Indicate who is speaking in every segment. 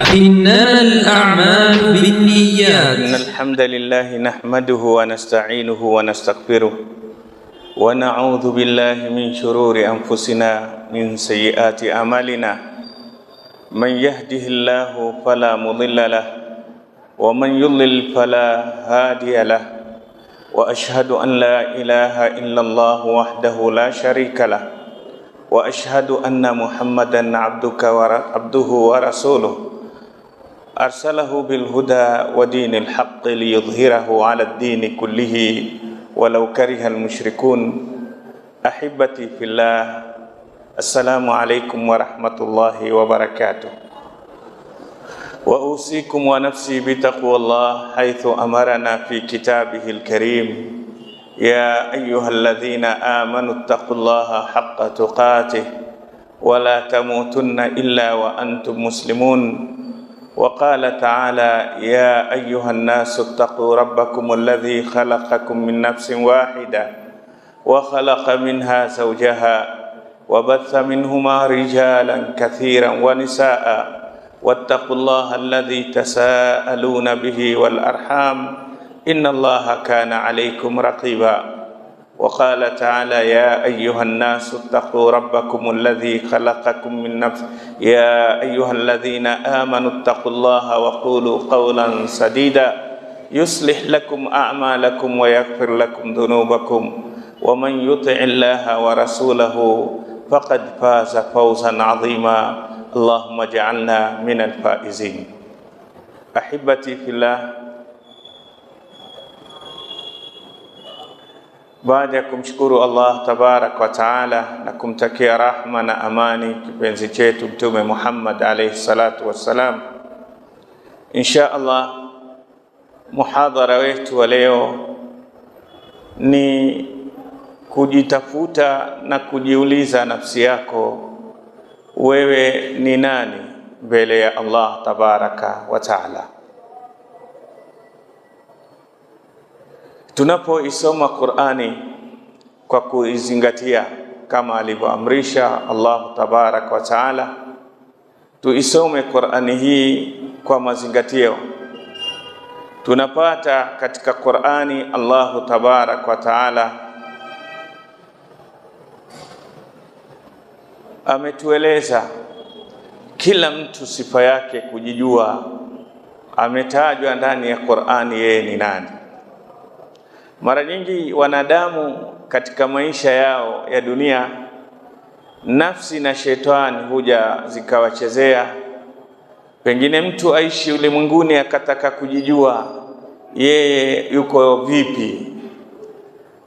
Speaker 1: إنما الأعمال بالنيات.
Speaker 2: إن الحمد لله نحمده ونستعينه ونستغفره ونعوذ بالله من شرور أنفسنا من سيئات أعمالنا. من يهده الله فلا مضل له ومن يضلل فلا هادي له. وأشهد أن لا إله إلا الله وحده لا شريك له وأشهد أن محمدا عبده ورسوله أرسله بالهدى ودين الحق ليظهره على الدين كله ولو كره المشركون. أحبتي في الله، السلام عليكم ورحمة الله وبركاته. وأوصيكم ونفسي بتقوى الله حيث أمرنا في كتابه الكريم: يا أيها الذين آمنوا اتقوا الله حق تقاته ولا تموتن إلا وأنتم مسلمون. وقال تعالى: يا أيها الناس اتقوا ربكم الذي خلقكم من نفس واحدة وخلق منها زوجها وبث منهما رجالا كثيرا ونساء واتقوا الله الذي تساءلون به والأرحام إن الله كان عليكم رقيبا. وقال تعالى: يا أيها الناس اتقوا ربكم الذي خلقكم من نفس يا أيها الذين آمنوا اتقوا الله وقولوا قولا سديدا يصلح لكم أعمالكم ويغفر لكم ذنوبكم ومن يطع الله ورسوله فقد فاز فوزا عظيما. اللهم اجعلنا من الفائزين. أحبتي في الله، baada ya kumshukuru Allah tabarak wa taala na kumtakia rahma na amani kipenzi chetu Mtume Muhammad alayhi salatu wassalam, insha Allah muhadhara wetu wa leo ni kujitafuta na kujiuliza nafsi yako, wewe ni nani mbele ya Allah tabaraka wa taala. Tunapoisoma Qur'ani kwa kuizingatia kama alivyoamrisha Allah tabarak wa taala, tuisome Qur'ani hii kwa mazingatio. Tunapata katika Qur'ani Allah tabarak wa taala ametueleza kila mtu sifa yake kujijua. Ametajwa ndani ya Qur'ani yeye ni nani. Mara nyingi wanadamu katika maisha yao ya dunia, nafsi na shetani huja zikawachezea. Pengine mtu aishi ulimwenguni akataka kujijua yeye yuko vipi.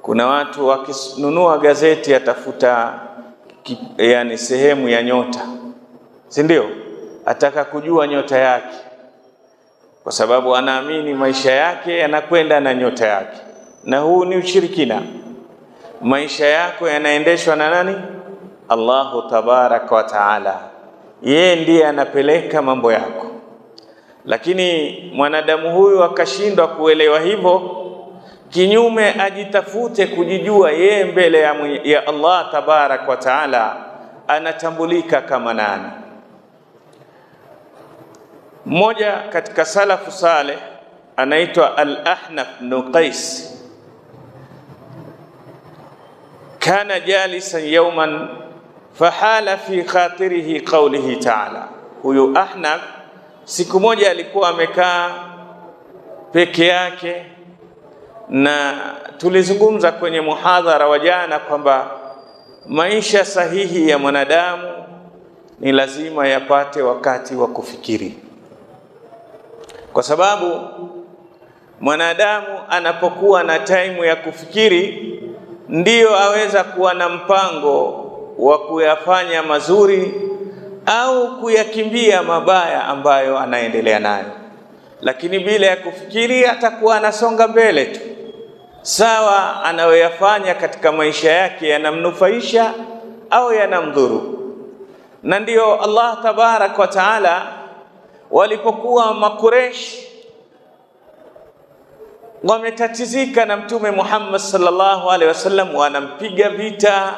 Speaker 2: Kuna watu wakinunua gazeti atafuta yani sehemu ya nyota, si ndio? Ataka kujua nyota yake, kwa sababu anaamini maisha yake yanakwenda na nyota yake. Na huu ni ushirikina. Maisha yako yanaendeshwa na nani? Allahu tabaraka wa taala. Yeye ndiye anapeleka mambo yako. Lakini mwanadamu huyu akashindwa kuelewa hivyo, kinyume ajitafute kujijua yeye mbele ya Allah tabaraka wa taala anatambulika kama nani. Mmoja katika salafu saleh anaitwa Al-Ahnaf bin Qais, kana jalisan yawman fahala fi khatirihi qawlihi ta'ala. Huyu Ahnaf siku moja alikuwa amekaa peke yake, na tulizungumza kwenye muhadhara wa jana kwamba maisha sahihi ya mwanadamu ni lazima yapate wakati wa kufikiri, kwa sababu mwanadamu anapokuwa na time ya kufikiri ndiyo aweza kuwa na mpango wa kuyafanya mazuri au kuyakimbia mabaya ambayo anaendelea nayo. Lakini bila ya kufikiri atakuwa anasonga mbele tu, sawa anayoyafanya katika maisha yake yanamnufaisha au yanamdhuru. Na ndiyo Allah tabarak wa taala walipokuwa Makuresh wametatizika na Mtume Muhammad sallallahu alaihi wasallam, wanampiga vita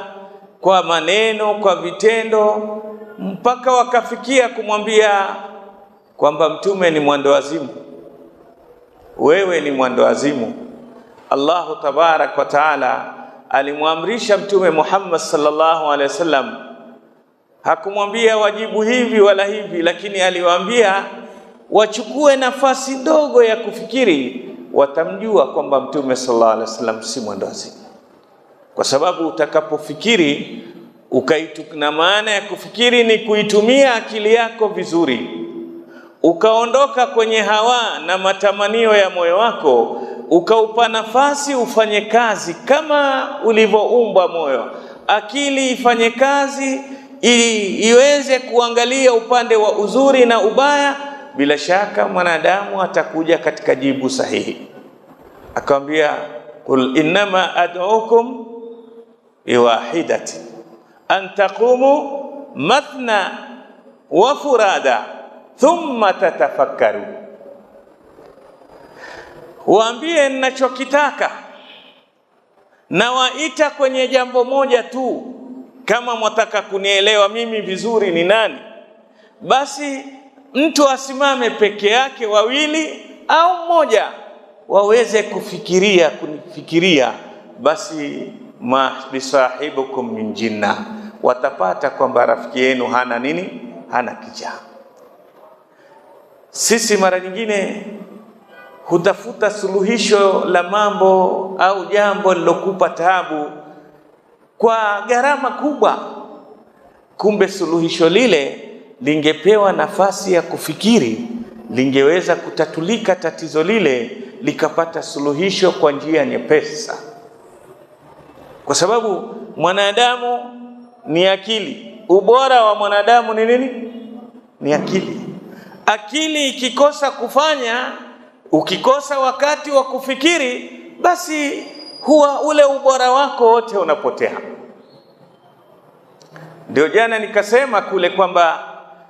Speaker 2: kwa maneno, kwa vitendo, mpaka wakafikia kumwambia kwamba mtume ni mwendawazimu. Wewe ni mwendawazimu. Allahu tabarak wa taala alimwamrisha Mtume Muhammad sallallahu alaihi wasallam, hakumwambia wajibu hivi wala hivi, lakini aliwaambia wachukue nafasi ndogo ya kufikiri, watamjua kwamba Mtume sallallahu alaihi wasallam si mwendawazimu. Kwa sababu utakapofikiri na maana ya kufikiri ni kuitumia akili yako vizuri, ukaondoka kwenye hawa na matamanio ya moyo wako, ukaupa nafasi ufanye kazi kama ulivyoumbwa moyo, akili ifanye kazi iweze kuangalia upande wa uzuri na ubaya, bila shaka mwanadamu atakuja katika jibu sahihi. Akamwambia, qul innama ad'ukum biwahidati an taqumu mathna wa furada thumma tatafakkaru. Waambie ninachokitaka na waita kwenye jambo moja tu. Kama mwataka kunielewa mimi vizuri ni nani, basi mtu asimame peke yake, wawili au mmoja, waweze kunifikiria, basi ma bisahibukum min jinna, watapata kwamba rafiki yenu hana nini? Hana kichaa. Sisi mara nyingine hutafuta suluhisho la mambo au jambo lilokupa taabu kwa gharama kubwa, kumbe suluhisho lile lingepewa nafasi ya kufikiri, lingeweza kutatulika tatizo lile, likapata suluhisho kwa njia nyepesi. Kwa sababu mwanadamu ni akili. Ubora wa mwanadamu ni nini? Ni akili. Akili ikikosa kufanya, ukikosa wakati wa kufikiri, basi huwa ule ubora wako wote unapotea. Ndio jana nikasema kule kwamba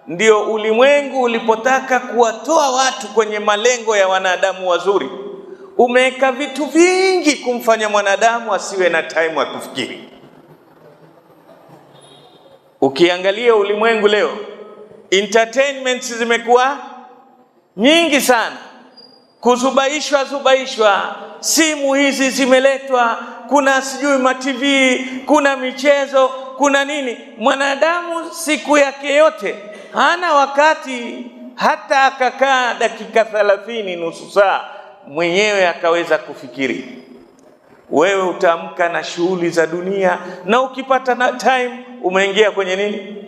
Speaker 2: ndio ulimwengu ulipotaka kuwatoa watu kwenye malengo ya wanadamu wazuri, umeweka vitu vingi kumfanya mwanadamu asiwe na time ya kufikiri. Ukiangalia ulimwengu leo, entertainments zimekuwa nyingi sana, kuzubaishwa, simu hizi zimeletwa, kuna sijui ma TV, kuna michezo, kuna nini. Mwanadamu siku yake yote hana wakati hata akakaa dakika 30, nusu saa mwenyewe akaweza kufikiri. Wewe utaamka na shughuli za dunia, na ukipata na time umeingia kwenye nini?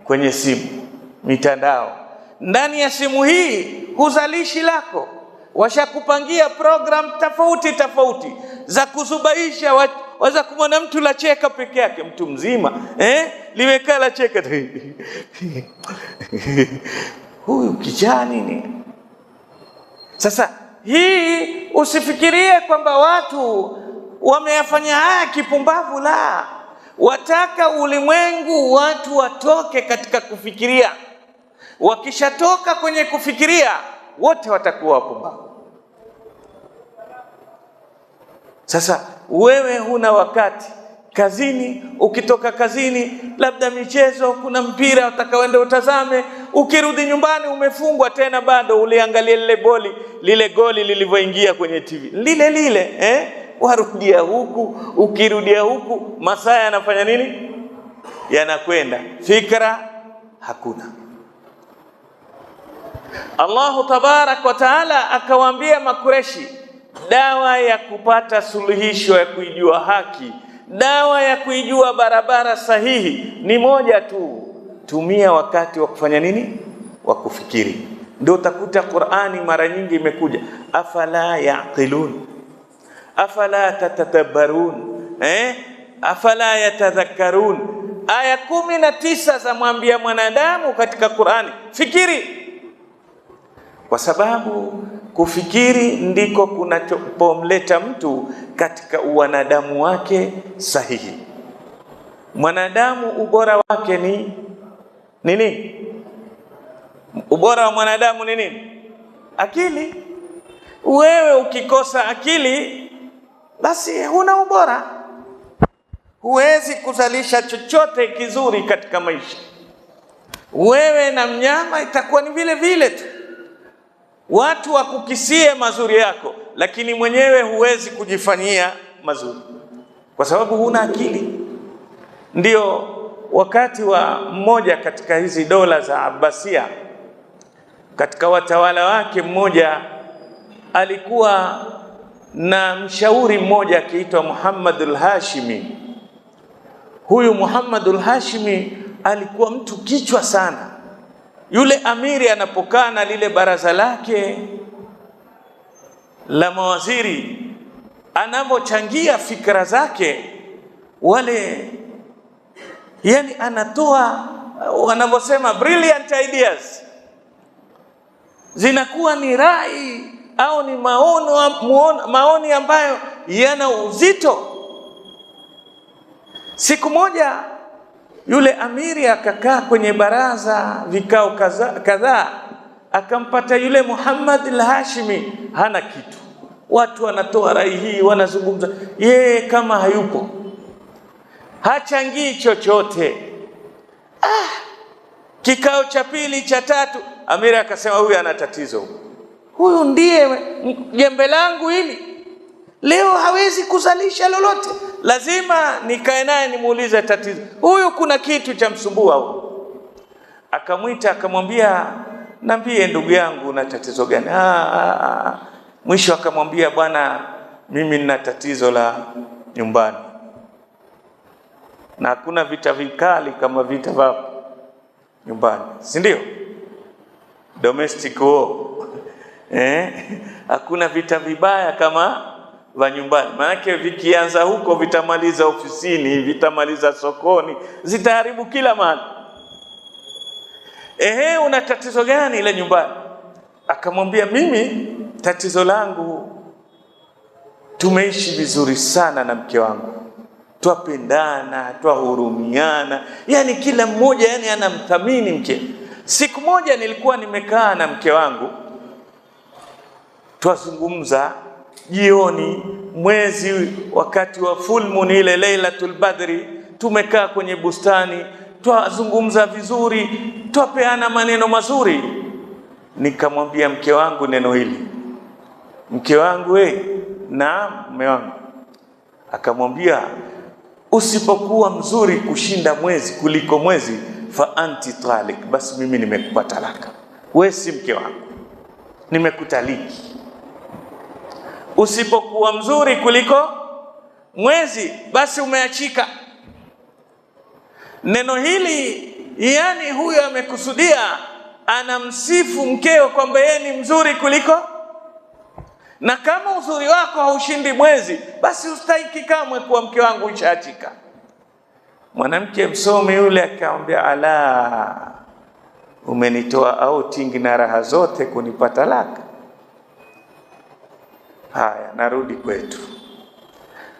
Speaker 2: Kwenye simu, mitandao. Ndani ya simu hii huzalishi lako, washakupangia program tofauti za kuzubaisha. Waza kumwona mtu la cheka peke yake, mtu mzima limekaa la cheka huyu kijana nini? Sasa hii usifikirie kwamba watu wameyafanya haya kipumbavu, la. Wataka ulimwengu watu watoke katika kufikiria. Wakishatoka kwenye kufikiria, wote watakuwa wapumbavu. Sasa wewe huna wakati kazini, ukitoka kazini labda michezo, kuna mpira utakaoenda utazame, ukirudi nyumbani umefungwa tena, bado uliangalia lile goli lilivyoingia kwenye TV lile warudia huku, ukirudia huku, masaa yanafanya nini? Yanakwenda, fikra hakuna. Allahu tabarak wa taala akawaambia Makureshi, dawa ya kupata suluhisho ya kuijua haki, dawa ya kuijua barabara sahihi ni moja tu. Tumia wakati wa kufanya nini? Wa kufikiri. Ndio utakuta Qur'ani mara nyingi imekuja afala yaqilun, afala tatadabbarun, afala yatadhakkarun. Aya 19 za mwambia mwanadamu katika Qur'ani, fikiri. Kwa sababu kufikiri ndiko kunachomleta mtu katika uwanadamu wake sahihi. Mwanadamu ubora wake ni nini? Ubora wa mwanadamu ni nini? Akili. Wewe ukikosa akili, basi huna ubora. Huwezi kuzalisha chochote kizuri katika maisha. Wewe na mnyama itakuwa ni vile vile tu. watu wakukisie mazuri yako, lakini mwenyewe huwezi kujifanyia mazuri kwa sababu huna akili. Ndio wakati wa mmoja katika hizi dola za Abbasia, katika watawala wake mmoja alikuwa na mshauri mmoja akiitwa Muhammadul Hashimi. Huyu Muhammadul Hashimi alikuwa mtu kichwa sana. Yule amiri anapokaa na lile baraza lake la mawaziri, anapochangia fikra zake, wale yani anatoa wanavyosema brilliant ideas, zinakuwa ni rai au ni maoni ambayo yana uzito. Siku moja yule amiri akakaa kwenye baraza vikao kadhaa, akampata yule Muhammad al-Hashimi hana kitu. Watu wanatoa rai hii, wanazungumza, yeye kama hayupo, hachangii chochote. Kikao cha pili cha tatu, amiri akasema huyu ana tatizo, huyu ndiye jembe langu hili, leo hawezi kuzalisha lolote, lazima nikae naye nimuulize tatizo huyu, kuna kitu cha msumbua huyu. Akamwita akamwambia, niambie ndugu yangu, una tatizo gani? Mwisho akamwambia, bwana, mimi nina tatizo la nyumbani, na hakuna vita vikali kama vita vya nyumbani, si ndio? Domestic war. Hakuna vita vibaya kama vya nyumbani. Maana vikianza huko vitamaliza ofisini, vitamaliza sokoni, zitaharibu kila mahali. Una tatizo gani ile nyumbani? Akamwambia, mimi tatizo langu, tumeishi vizuri sana na mke wangu, twapendana, twahurumiana, yani kila mmoja yani anamthamini mke. Siku moja nilikuwa nimekaa na mke wangu, twazungumza jioni, mwezi wakati wa full moon, ile Lailatul Badri, tumekaa kwenye bustani, twazungumza vizuri, twapeana maneno mazuri. Nikamwambia mke wangu neno hili, mke wangu, naam mume wangu. Akamwambia, usipokuwa mzuri kushinda mwezi kuliko mwezi, fa anti talik, basi mimi nimekupa talaka, wewe si mke wangu, nimekutaliki. Usipokuwa mzuri kuliko mwezi, basi umeachika. Neno hili yani huyo amekusudia, anamsifu mkeo kwamba yeye ni mzuri kuliko, na kama uzuri wako haushindi mwezi, basi ustahiki kamwe kuwa mke wangu, ushaachika. Mwanamke msomi yule akamwambia, ala, umenitoa outing na raha zote kunipa talaka. Haya, narudi kwetu.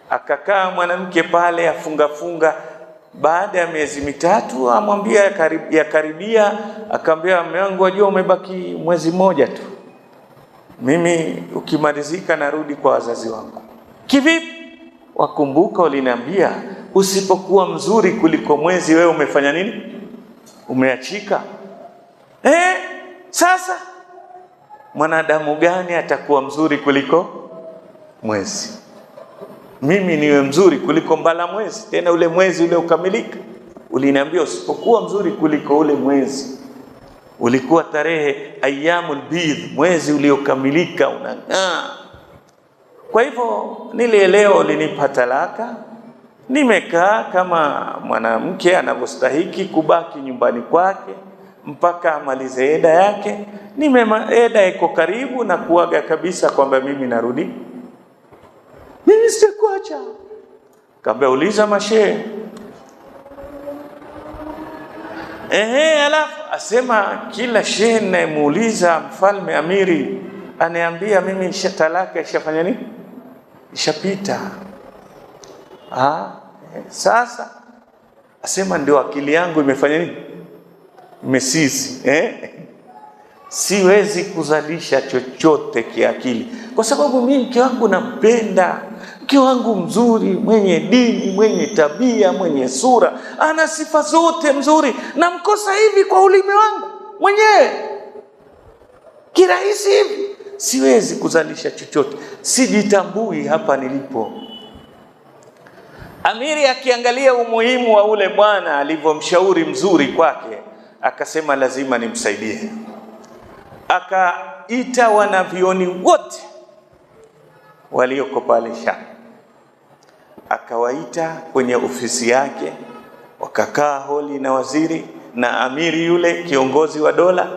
Speaker 2: Akakaa mwanamke pale afunga. Baada ya miezi mitatu amwambia yakaribia, akamwambia, mume wangu, wajua umebaki mwezi mmoja tu, mimi ukimalizika narudi kwa wazazi wangu. Kivipi? Wakumbuka uliniambia usipokuwa mzuri kuliko mwezi, wewe umefanya nini? Umeachika. Sasa mwanadamu gani atakuwa mzuri kuliko mwezi? Mimi niwe mzuri kuliko mbala mwezi, tena ule mwezi ule ukamilika. Uliniambia usipokuwa mzuri kuliko ule mwezi, ulikuwa tarehe ayyamul bidh, mwezi uliokamilika unang'aa. Kwa hivyo nilielewa ulinipa talaka, nimekaa kama mwanamke anavyostahiki kubaki nyumbani kwake mpaka amalize eda yake. Eda iko karibu na kuaga kabisa kwamba mimi narudi, mimi sitakuacha. Kaambia, uliza mashehe. Alafu asema kila shehe ninayemuuliza, mfalme amiri, aniambia mimi talaka ishafanya nini? Ishapita. Sasa asema ndio akili yangu imefanya nini? Imesizi. Siwezi kuzalisha chochote kiakili, kwa sababu mimi mke wangu nampenda, mke wangu mzuri, mwenye dini, mwenye tabia, mwenye sura, ana sifa zote mzuri, namkosa hivi kwa ulimi wangu mwenyewe. Kila rahisi hivi, siwezi kuzalisha chochote, sijitambui hapa nilipo. Amiri akiangalia umuhimu wa ule bwana alivyomshauri mzuri kwake, akasema lazima nimsaidie. Akaita wanavyoni wote walioko pale Sham, akawaita kwenye ofisi yake, wakakaa holi na waziri na amiri yule kiongozi wa dola.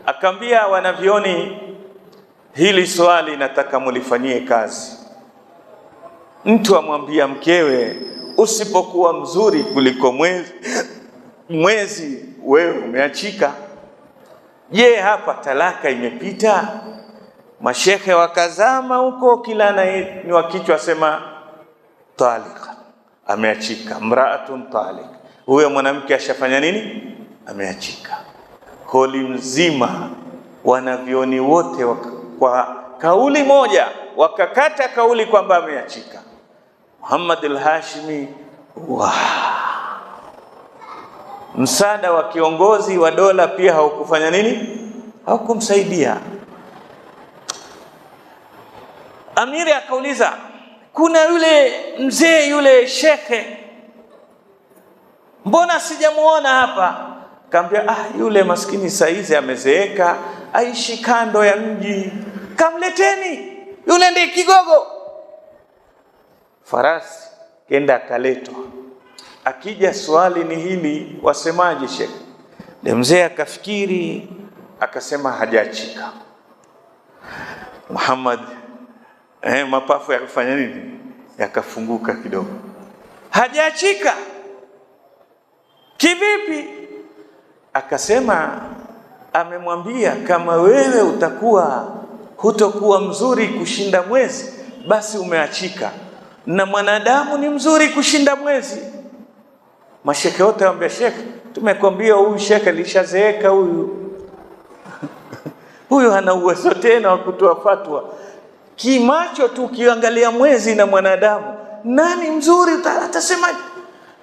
Speaker 2: Akaambia wanavyoni, hili swali nataka mulifanyie kazi. Mtu amwambia mkewe, usipokuwa mzuri kuliko mwezi wewe umeachika. Je, hapa talaka imepita? Mashekhe wakazama huko, kila ni wa kichwa sema talika, ameachika, mraatun talik. Huyo mwanamke ashafanya nini? Ameachika. Holi mzima wanavyoni wote kwa kauli moja wakakata kauli kwamba ameachika. Muhammad al-Hashimi, msaada wa kiongozi wa dola pia haukufanya nini? Haukumsaidia. Amiri akauliza, kuna yule mzee yule shekhe, mbona sijamuona hapa? Kaambia, yule maskini saizi amezeeka, aishi kando ya mji, kamleteni, yule ndiye kigogo. Farasi kenda akaletwa. Akija, swali ni hili, wasemaje shekhe? Mzee akafikiri, akasema hajaachika. Muhammad mapafu yakafanya nini? Yakafunguka kidogo. Hajaachika kivipi? Akasema amemwambia, kama wewe hutokuwa mzuri kushinda mwezi, basi umeachika, na mwanadamu ni mzuri kushinda mwezi. Mashekhe wote waambia, shekhe, tumekwambia huyu shekhe lishazeeka huyu huyu hana uwezo tena wa kutoa fatwa. Kimacho tu kiangalia mwezi na mwanadamu, nani mzuri atasemaje?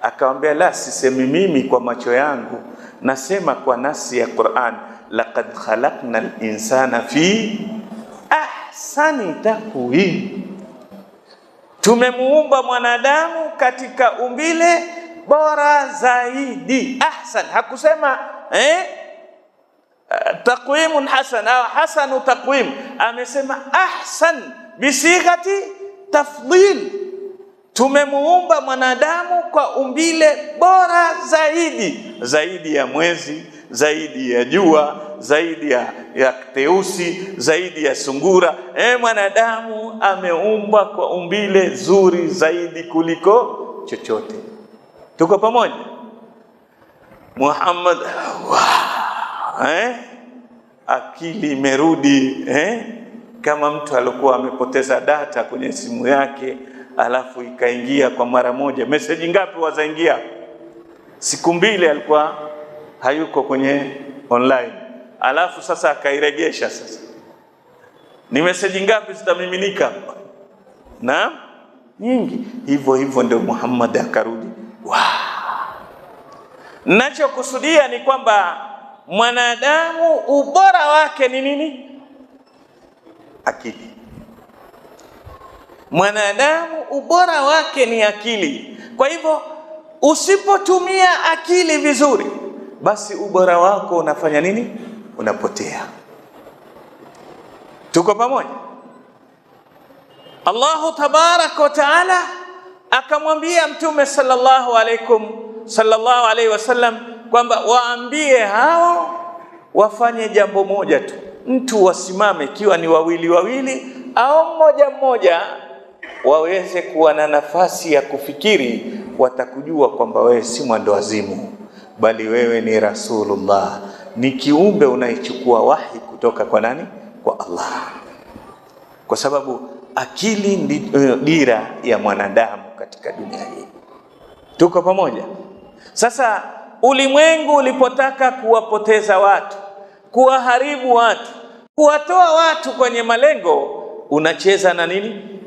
Speaker 2: Akamwambia, la, sisemi mimi kwa macho yangu, nasema kwa nasi ya Qur'an, laqad khalaqna al-insana fi ahsani taqwim. Tumemuumba mwanadamu katika umbile bora zaidi. Ahsan, hakusema taqwimun hasan au hasanu taqwim, amesema ahsan bisighati tafdhil. Tumemuumba mwanadamu kwa umbile bora zaidi ya mwezi, zaidi ya jua, zaidi ya teusi, zaidi ya sungura. Mwanadamu ameumbwa kwa umbile zuri zaidi kuliko chochote. Tuko pamoja? Muhammad, akili imerudi, kama mtu alikuwa amepoteza data kwenye simu yake, alafu ikaingia kwa mara moja. Message ngapi wazaingia? Siku mbili alikuwa hayuko kwenye online, alafu sasa akairegesha. Sasa ni message ngapi zitamiminika? Na nyingi. Hivyo ndio Muhammad akarudi. Nachokusudia ni kwamba mwanadamu ubora wake ni nini? Akili. Mwanadamu ubora wake ni akili. Kwa hivyo usipotumia akili vizuri, basi ubora wako unafanya nini? Unapotea. Tuko pamoja? Allahu tabaraka wa taala akamwambia Mtume sallallahu alaihi wasallam kwamba waambie hao wafanye jambo moja tu. Mtu wasimame, ikiwa ni wawili au mmoja, waweze kuwa na nafasi ya kufikiri, watakujua kwamba wewe si mwandowazimu, bali wewe ni Rasulullah, ni kiumbe unaichukua wahi kutoka kwa nani? Kwa Allah. Kwa sababu akili ndi dira ya mwanadamu katika dunia hii. Tuko pamoja? Sasa ulimwengu ulipotaka kuwapoteza watu, kuwaharibu watu, kuwatoa watu kwenye malengo, unacheza na nini?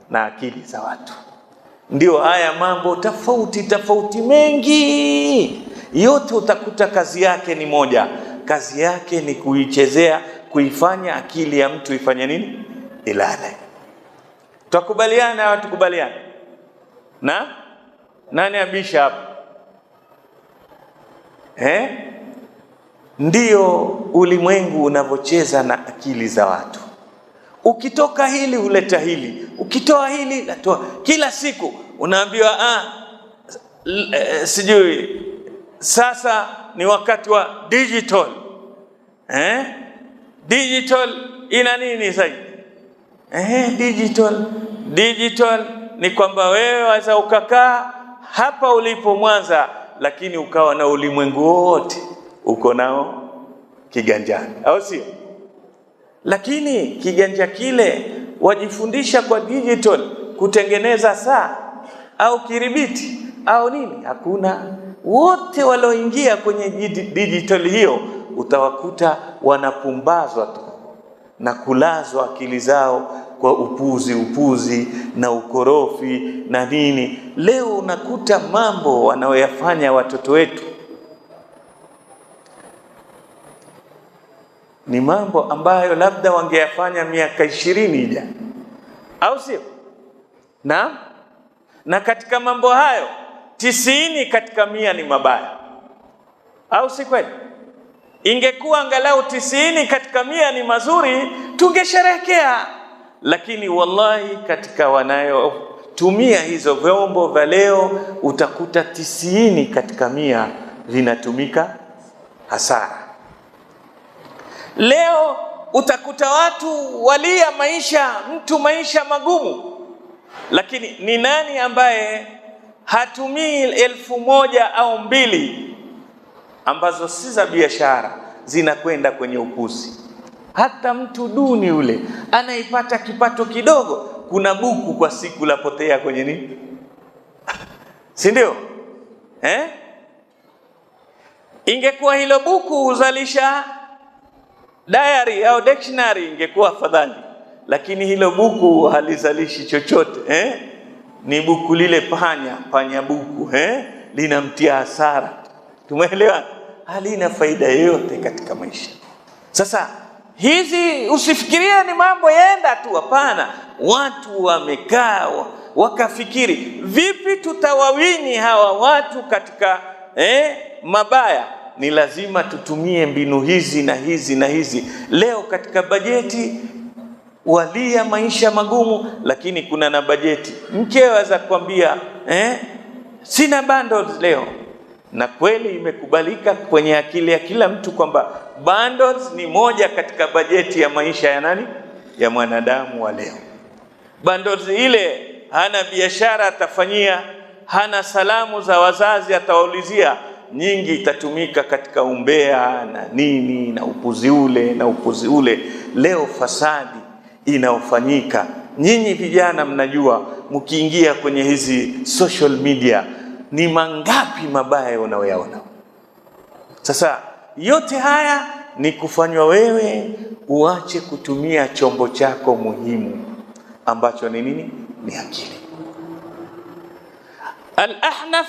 Speaker 2: Na akili za watu. Ndio haya mambo tofauti mengi, yote utakuta kazi yake ni moja. Kazi yake ni kuichezea, kuifanya akili ya mtu ifanye nini? Ilale. Tukubaliana au tukubaliana? Na nani abisha hapo? Ndio ulimwengu unavocheza na akili za watu. Ukitoka hili huleta hili, ukitoa hili latoa. Kila siku unaambiwa sijui sasa ni wakati wa digital. Digital ina nini sasa? Digital ni kwamba wewe waweza ukakaa hapa ulipo Mwanza, lakini ukawa na ulimwengu wote uko nao kiganjani, au sio? Lakini kiganja kile wajifundisha kwa digital kutengeneza saa au kiribiti au nini? Hakuna. Wote walioingia kwenye digital hiyo utawakuta wanapumbazwa tu na kulazwa akili zao kwa upuzi na ukorofi na nini. Leo unakuta mambo wanaoyafanya watoto wetu ni mambo ambayo labda wangeyafanya miaka 20 ija, au sio? Na katika mambo hayo 90 katika 100 ni mabaya, au si kweli? Ingekuwa angalau 90 katika 100 ni mazuri, tungesherehekea. Lakini wallahi katika wanayotumia hizo vyombo vya leo utakuta 90 katika 100 vinatumika hasara. Leo utakuta watu walia maisha magumu, lakini ni nani ambaye hatumii 1000 au 2 ambazo si za biashara zinakwenda kwenye upuzi? Hata mtu duni ule anaipata kipato kidogo, kuna buku kwa siku lapotea kwenye nini? Si ndio? Ingekuwa hilo buku uzalisha diary au dictionary ingekuwa afadhali, lakini hilo buku halizalishi chochote. Ni buku lile panya buku, linamtia hasara. Tumeelewa? Halina faida yoyote katika maisha. Sasa hizi usifikirie ni mambo yaenda tu, hapana. Watu wamekaa wakafikiri, vipi tutawawini hawa watu katika mabaya? Ni lazima tutumie mbinu hizi na hizi na hizi. Leo katika bajeti walia maisha magumu, lakini kuna na bajeti. Mkewe za kuambia sina bundles leo, na kweli imekubalika kwenye akili ya kila mtu kwamba bundles ni moja katika bajeti ya maisha ya nani? Ya mwanadamu wa leo. Bundles ile hana biashara atafanyia, hana salamu za wazazi atawaulizia, nyingi itatumika katika umbea na nini na upuzi ule. Leo fasadi inaofanyika, nyinyi vijana mnajua, mkiingia kwenye hizi social media ni mangapi mabaya unayoyaona. Sasa yote haya ni kufanywa wewe uache kutumia chombo chako muhimu ambacho ni nini? Ni akili. Al-Ahnaf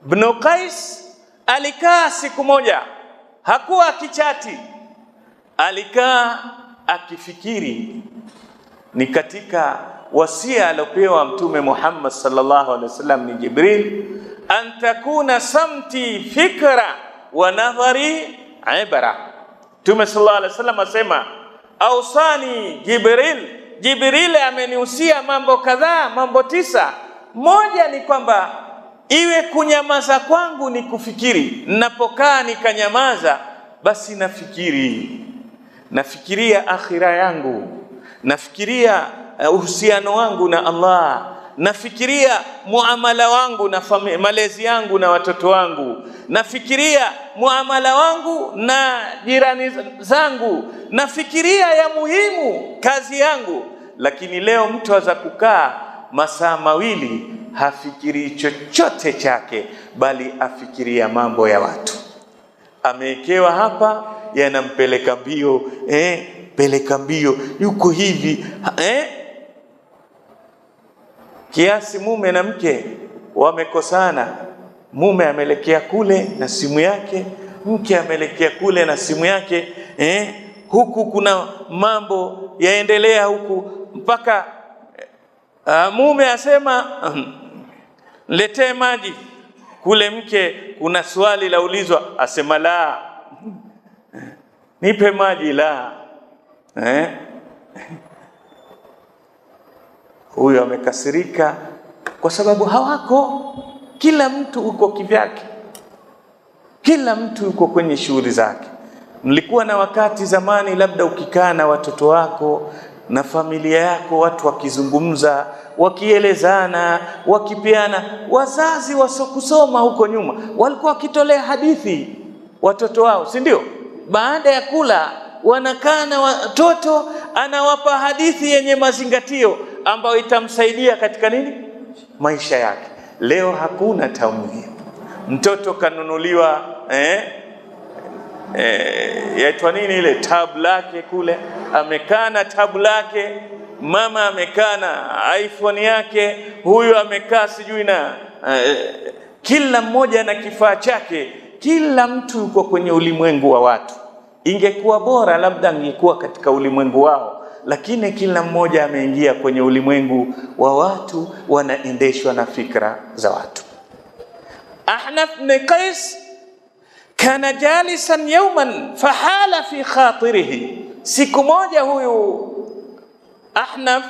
Speaker 2: ibn Qais alikaa siku moja, hakuwa akichati, alikaa akifikiri. Ni katika wasia aliopewa Mtume Muhammad sallallahu alaihi wasallam ni Jibril, an takuna samti fikra wa nadhari ibra. Mtume sallallahu alaihi wasallam asema, ausani Jibril amenihusia mambo kadhaa, mambo 9. Moja ni kwamba iwe kunyamaza kwangu ni kufikiri. Ninapokaa nikanyamaza, basi nafikiria akhira yangu, nafikiria uhusiano wangu na Allah, nafikiria muamala wangu na malezi yangu na watoto wangu, nafikiria muamala wangu na jirani zangu, nafikiria ya muhimu kazi yangu. Lakini leo mtu aza kukaa masaa 2 hafikiri chochote chake, bali afikiria mambo ya watu. Amewekewa hapa, yanampeleka mbio, peleka mbio, yuko hivi, kiasi mume na mke wamekosana. Mume amelekea kule na simu yake, mke amelekea kule na simu yake, huku kuna mambo yaendelea huku, mpaka mume asema letee maji. Kule mke kuna swali la ulizwa, asema la, nipe maji, la. Huyo amekasirika kwa sababu hawako, kila mtu uko kivyake, kila mtu uko kwenye shughuli zake. Mlikuwa na wakati zamani, labda ukikaa na watoto wako na familia yako, watu wakizungumza, wakielezana, wakipeana. Wazazi wasokusoma huko nyuma walikuwa wakitolea hadithi watoto wao, si ndio? Baada ya kula wanakaa na watoto, anawapa hadithi yenye mazingatio ambayo itamsaidia katika nini? Maisha yake. Leo hakuna tamwili. Mtoto kanunuliwa yaitwa nini ile tabu lake kule, amekaa na tabu lake, mama amekaa na iPhone yake, huyu amekaa sijui na kila mmoja na kifaa chake. Kila mtu yuko kwenye ulimwengu wa watu. Ingekuwa bora labda angekuwa katika ulimwengu wao, lakini kila mmoja ameingia kwenye ulimwengu wa watu, wanaendeshwa na fikra za watu. Ahnaf bin Qais kana jalisan yawman fahala fi khatirihi. Siku moja huyu Ahnaf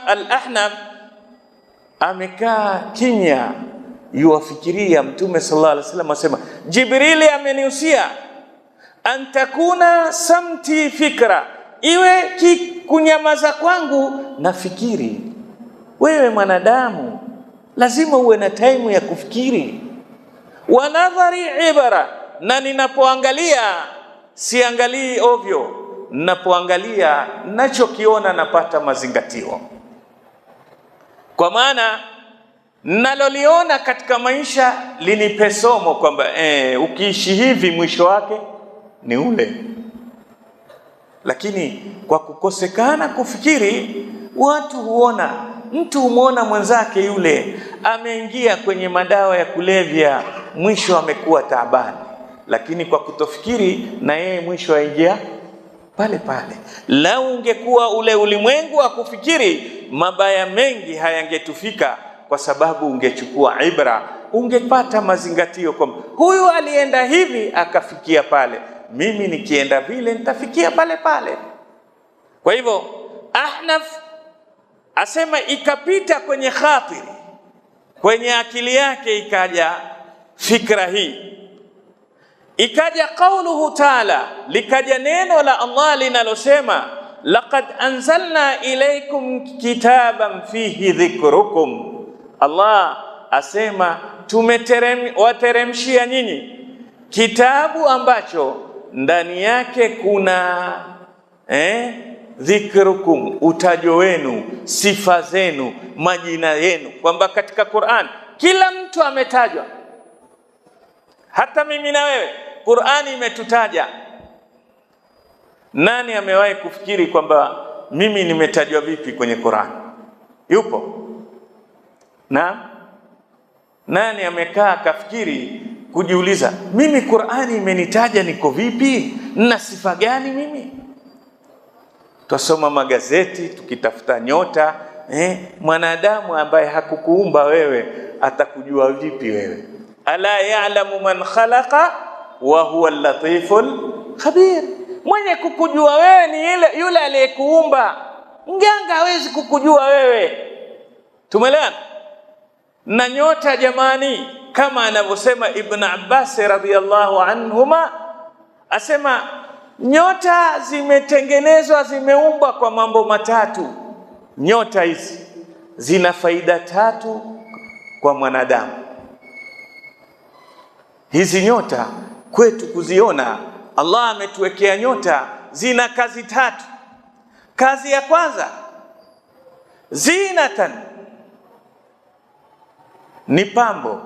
Speaker 2: amekaa kimya, yuwafikiria. Mtume sallallahu alaihi wasallam asema, Jibrili amenihusia an takuna samti fikra, iwe kunyamaza kwangu na fikiri. Wewe mwanadamu lazima uwe na time ya kufikiri. Wa nadhari ibara, na ninapoangalia siangalii ovyo, ninapoangalia nachokiona napata mazingatio. Kwa maana naloliona katika maisha linipe somo kwamba ukiishi hivi mwisho wake ni ule. Lakini kwa kukosekana kufikiri, watu huona, mtu humwona mwenzake yule ameingia kwenye madawa ya kulevya, mwisho amekuwa taabani. Lakini kwa kutofikiri, na yeye mwisho aingia pale pale. Lau ungekuwa ule ulimwengu wa kufikiri, mabaya mengi hayangetufika, kwa sababu ungechukua ibra, ungepata mazingatio kwamba huyu alienda hivi akafikia pale, mimi nikienda vile nitafikia pale pale. Kwa hivyo Ahnaf asema ikapita kwenye khatiri, kwenye akili yake ikaja fikra hii. Ikaja qauluhu ta'ala, likaja neno la Allah linalosema, laqad anzalna ilaykum kitaban fihi dhikrukum. Allah asema wateremshia nyinyi kitabu ambacho ndani yake kuna dhikrukum, utajo wenu, sifa zenu, majina yenu. Kwamba katika Qur'an kila mtu ametajwa, hata mimi na wewe. Qur'ani imetutaja. Nani amewahi kufikiri kwamba mimi nimetajwa vipi kwenye Qur'an? Yupo? Nani amekaa kafikiri kujiuliza, mimi Qur'ani imenitaja niko vipi? Nina sifa gani mimi? Twasoma magazeti tukitafuta nyota. Mwanadamu ambaye hakukuumba wewe atakujua vipi wewe? Ala ya'lamu man khalaqa wa huwa al-latiful khabir. Mwenye kukujua wewe ni yule aliyekuumba. Mganga hawezi kukujua wewe. Tumeelewana? Na nyota jamani, kama anavyosema Ibn Abbas radhiyallahu anhuma, asema nyota zimetengenezwa, zimeumbwa kwa mambo matatu. Nyota hizi zina faida tatu kwa mwanadamu. Hizi nyota kwetu kuziona, Allah ametuwekea nyota, zina kazi tatu. Kazi ya kwanza, zinatan, ni pambo.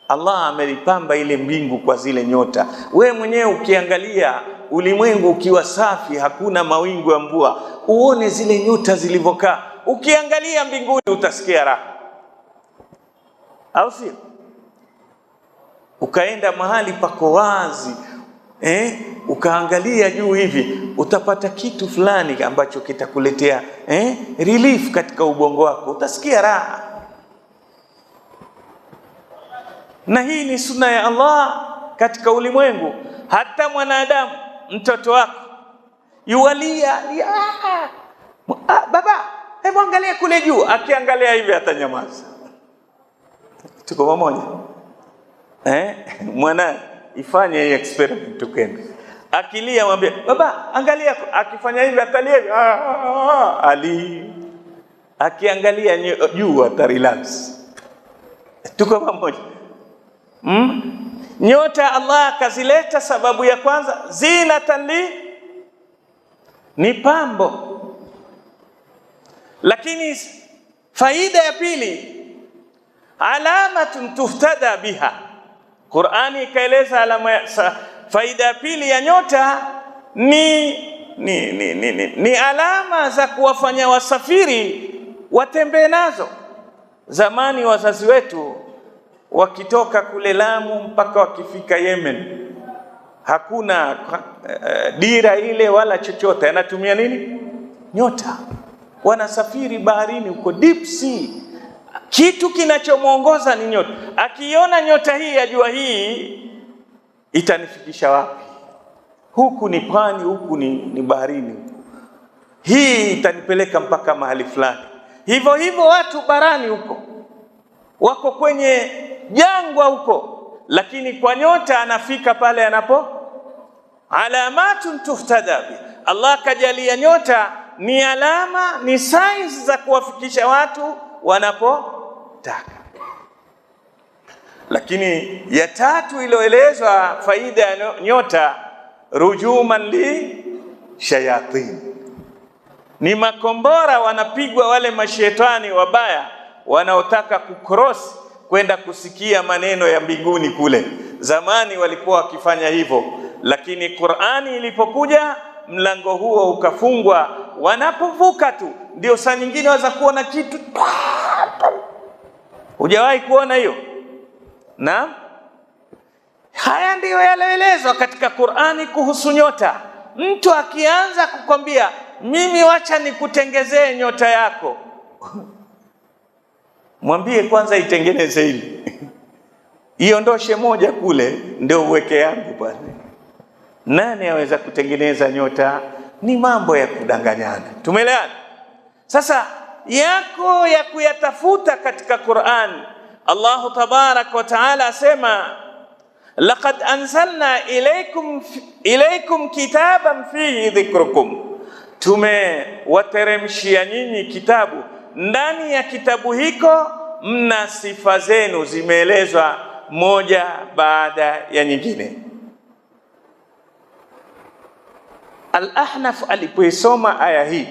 Speaker 2: Allah amelipamba ile mbingu kwa zile nyota. We mwenyewe ukiangalia ulimwengu ukiwa safi, hakuna mawingu ya mvua, uone zile nyota zilivyokaa, ukiangalia mbinguni utasikia raha, au sio? Ukaenda mahali pako wazi, ukaangalia juu hivi, utapata kitu fulani ambacho kitakuletea relief katika ubongo wako, utasikia raha. Na hii ni sunna ya Allah katika ulimwengu. Hata mwanadamu, mtoto wako yualia, baba hebu angalia kule juu, akiangalia hivi atanyamaza. Tuko pamoja? Mwana ifanye hii experiment tukende. Akilia mwambie baba angalia, akifanya hivi atalia, ali akiangalia juu atarelax. Tuko pamoja? Nyota Allah kazileta, sababu ya kwanza zinatan li, ni pambo. Lakini faida ya pili, alamatun tuhtada biha. Qur'ani ikaeleza alama. Faida ya pili ya nyota ni alama za kuwafanya wasafiri watembee nazo. Zamani wazazi wetu wakitoka kule Lamu mpaka wakifika Yemen, hakuna dira ile wala chochote, anatumia nini? Nyota. Wanasafiri baharini huko deep sea, kitu kinachomuongoza ni nyota. Akiona nyota hii ajua hii itanifikisha wapi, huku ni pwani, huku ni baharini, hii itanipeleka mpaka mahali fulani. Hivyo hivyo watu barani huko wako kwenye jangwa huko, lakini kwa nyota anafika pale anapo. Alamatun tuhtada bi, Allah kajalia nyota ni alama, ni signs za kuwafikisha watu wanapotaka. Lakini ya tatu iliyoelezwa faida ya nyota, rujuman li shayatin, ni makombora wanapigwa wale mashetani wabaya wanaotaka kukross kwenda kusikia maneno ya mbinguni kule. Zamani walikuwa wakifanya hivyo, lakini Qur'ani ilipokuja mlango huo ukafungwa. Wanapovuka tu ndio saa nyingine waza kuona kitu. Hujawahi kuona hiyo? Naam. Haya ndiyo yaloelezwa katika Qur'ani kuhusu nyota. Mtu akianza kukwambia mimi wacha nikutengezee nyota yako, mwambie kwanza itengeneze hili, iondoshe moja kule ndio uweke yangu pale. Nani aweza kutengeneza nyota? Ni mambo ya kudanganyana. Tumeelewana? Sasa yako ya kuyatafuta katika Qur'an. Allahu tabarak wa taala asema laqad anzalna ilaykum kitaban fihi dhikrukum, tumewateremshia nyinyi kitabu, ndani ya kitabu hiko mna sifa zenu zimeelezwa moja baada ya nyingine. Al-Ahnaf alipoisoma aya hii,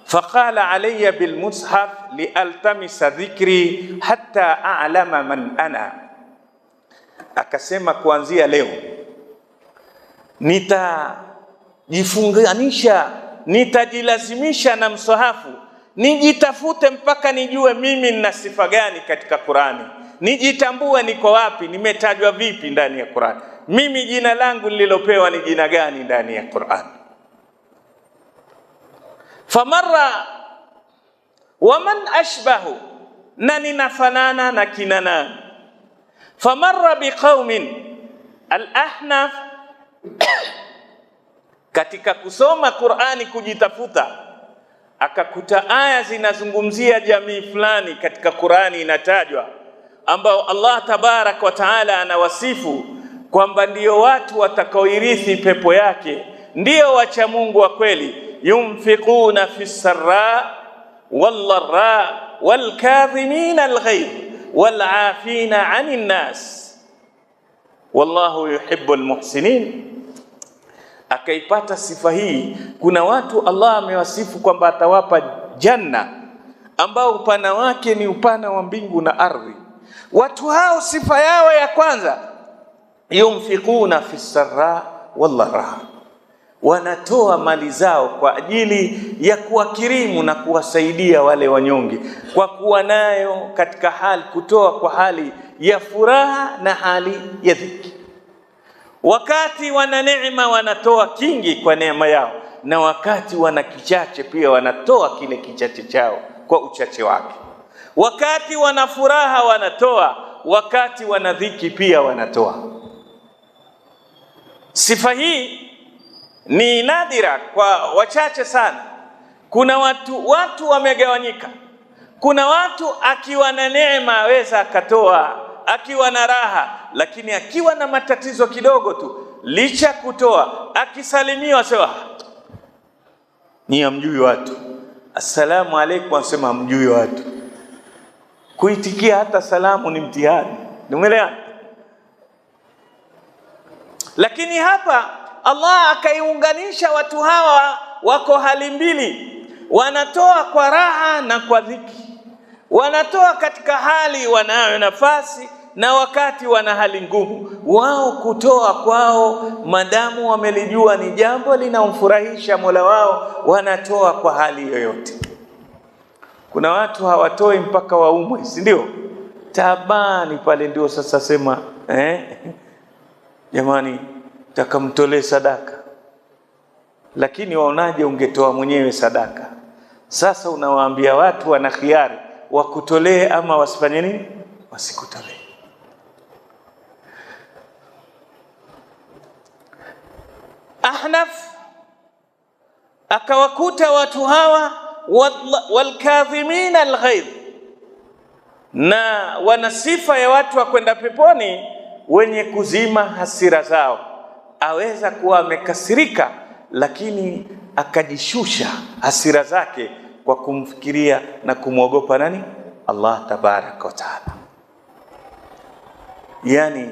Speaker 2: faqala alayya bil mushaf lialtamisa dhikri hatta a'lama man ana, akasema kuanzia leo nitajifunganisha, nitajilazimisha na msahafu, nijitafute mpaka nijue mimi nina sifa gani katika Qur'ani, nijitambue niko wapi, nimetajwa vipi ndani ya Qur'ani, mimi jina langu nililopewa ni jina gani ndani ya Qur'ani. Famarra waman ashbahu, na ninafanana na kina nani. Famarra biqaumin, Al-Ahnaf katika kusoma Qur'ani kujitafuta, akakuta aya zinazungumzia jamii fulani katika Qur'ani inatajwa, ambao Allah tabarak wa taala anawasifu kwamba ndio watu watakaoirithi pepo yake, ndio wacha Mungu wa kweli. Yunfiquna fis sarra wal dharra wal kadhimina al ghayz wal afina 'anil nas wallahu yuhibbul muhsinin. Akaipata sifa hii. Kuna watu Allah amewasifu kwamba atawapa janna ambao upana wake ni upana wa mbingu na ardhi. Watu hao sifa yao ya kwanza, yunfiquna fis sarra wal dharra, wanatoa mali zao kwa ajili ya kuwakirimu na kuwasaidia wale wanyonge, kwa kuwa nayo katika hali kutoa kwa hali ya furaha na hali ya dhiki. Wakati wana neema wanatoa kingi kwa neema yao, na wakati wana kichache pia wanatoa kile kichache chao kwa uchache wake. Wakati wana furaha wanatoa, wakati wana dhiki pia wanatoa. Sifa hii ni nadira kwa wachache sana. Kuna watu wamegawanyika. Kuna watu akiwa na neema aweza akatoa, akiwa na raha, lakini akiwa na matatizo kidogo tu, licha kutoa, akisalimiwa sawa, ni amjui watu, assalamu alaykum, asema amjui watu. Kuitikia hata salamu ni mtihani. Umeelewa? Lakini hapa Allah akaiunganisha watu hawa, wako hali mbili, wanatoa kwa raha na kwa dhiki. Wanatoa katika hali wanayo nafasi na wakati wana hali ngumu. Wao kutoa kwao, madamu wamelijua ni jambo linamfurahisha Mola wao, wanatoa kwa hali yoyote. Kuna watu hawatoi mpaka waumwe, si ndio? Tabani pale ndio sasa sema jamani, takamtolee sadaka. Lakini waonaje ungetoa mwenyewe sadaka? Sasa unawaambia watu wana khiari wakutolee ama wasifanye nini? Wasikutolee. Ahnaf akawakuta watu hawa walkadhimina alghaidh, na wana sifa ya watu wa kwenda peponi, wenye kuzima hasira zao. Aweza kuwa amekasirika, lakini akajishusha hasira zake kwa kumfikiria na kumwogopa nani? Allah tabaraka wa taala. Yani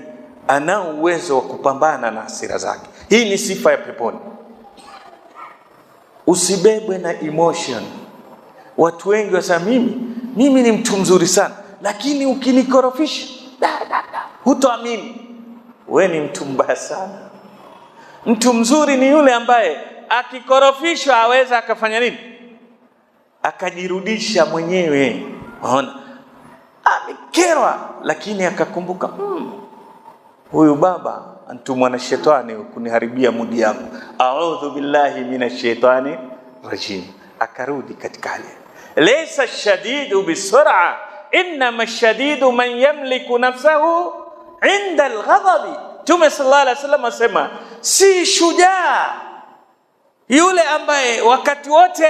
Speaker 2: ana uwezo wa kupambana na hasira zake. Hii ni sifa ya peponi. Usibebwe na emotion. Watu wengi wasema mimi ni mtu mzuri sana, lakini ukinikorofisha hutoamini. Wewe ni mtu mbaya sana. Mtu mzuri ni yule ambaye akikorofishwa aweza akafanya nini? Akajirudisha mwenyewe. Unaona? Amekerwa lakini akakumbuka huyu baba antumwa na shetani kuniharibia mudi yangu. A'udhu billahi minash shaitani rajim. Akarudi katika hali. Laysa ash-shadidu bisur'a, innama ash-shadidu man yamliku nafsahu 'inda al-ghadabi. Mtume sallallahu alaihi wasallam asema, si shujaa yule ambaye wakati wote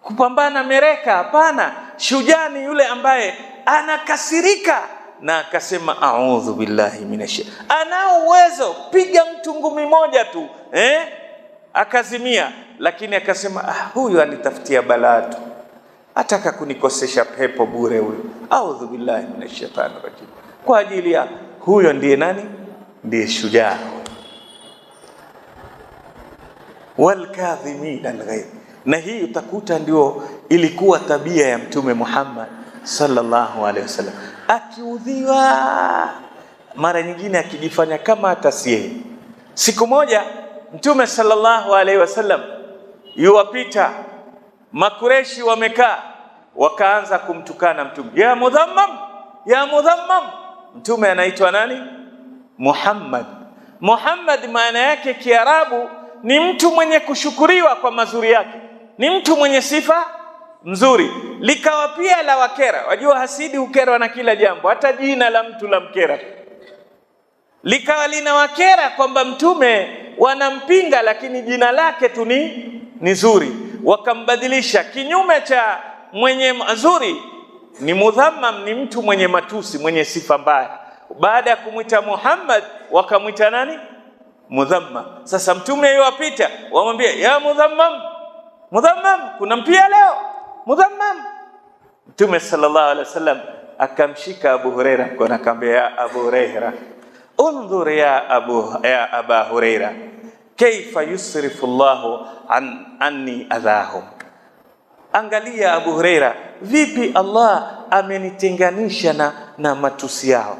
Speaker 2: kupambana mereka. Hapana, shujaa ni yule ambaye anakasirika na akasema a'udhu billahi minash. Ana uwezo piga mtu ngumi moja tu akazimia, lakini akasema huyu anitafutia balaa tu, ataka kunikosesha pepo bure huyu. A'udhu billahi minash shaitani rajim. Kwa ajili ya huyo ndiye nani? Ndiye shujaa. Walkadhimina alghayb. Na hii utakuta ndio ilikuwa tabia ya Mtume Muhammad sallallahu alaihi wasallam. Akiudhiwa mara nyingine akijifanya kama atasie. Siku moja Mtume sallallahu alaihi wasallam yuwapita, Makureshi wamekaa, wakaanza kumtukana Mtume, ya mudhammam, ya mudhammam. Mtume anaitwa nani? Muhammad. Muhammad maana yake Kiarabu ni mtu mwenye kushukuriwa kwa mazuri yake, ni mtu mwenye sifa mzuri. Likawa pia la wakera. Wajua hasidi ukerwa na kila jambo, hata jina la mtu la mkera. Likawa lina wakera kwamba Mtume wanampinga, lakini jina lake tu ni zuri. Wakambadilisha kinyume cha mwenye mazuri, ni mudhammam, ni mtu mwenye matusi, mwenye sifa mbaya. Baada ya kumwita Muhammad wakamwita nani? Mudhammam. Sasa Mtume yuwapita, wamwambia ya mudhammam, mudhammam, kuna mpia leo mudhammam. Mtume sallallahu alaihi wasallam akamshika Abu Huraira kwa akamwambia, ya Abu Huraira, undhur ya Aba Huraira, kaifa yusrifu Allahu anni adhahum. Angalia Abu Huraira, vipi Allah amenitenganisha na matusi yao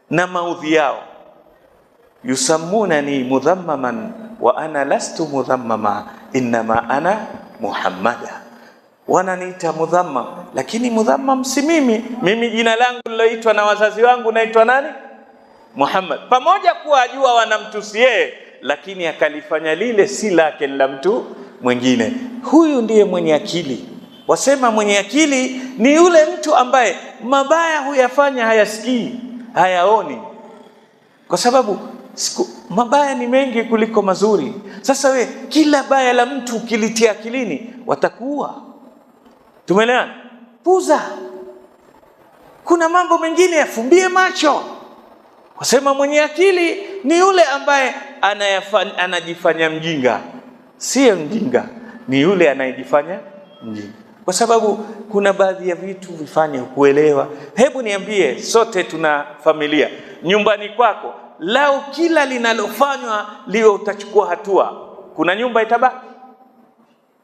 Speaker 2: na maudhi yao. Yusammunani mudhammaman wa ana lastu mudhammama, innama ana Muhammada. Wananiita mudhammam, lakini mudhammam si mimi. Mimi jina langu niloitwa na wazazi wangu naitwa nani? Muhammad, pamoja kuwa ajua wanamtusi yeye, lakini akalifanya lile si lake, la mtu mwingine. Huyu ndiye mwenye akili. Wasema mwenye akili ni yule mtu ambaye mabaya huyafanya, hayasikii, hayaoni, kwa sababu mabaya ni mengi kuliko mazuri. Sasa we kila baya la mtu ukilitia akilini watakuua. Tumeelewana? Puza. Kuna mambo mengine yafumbie macho. Wasema mwenye akili ni yule ambaye anajifanya mjinga. Sio mjinga, ni yule anayejifanya mjinga. Kwa sababu kuna baadhi ya vitu vifanye kuelewa. Hebu niambie, sote tuna familia. Nyumbani kwako, lao kila linalofanywa liwe utachukua hatua, kuna nyumba itabaki?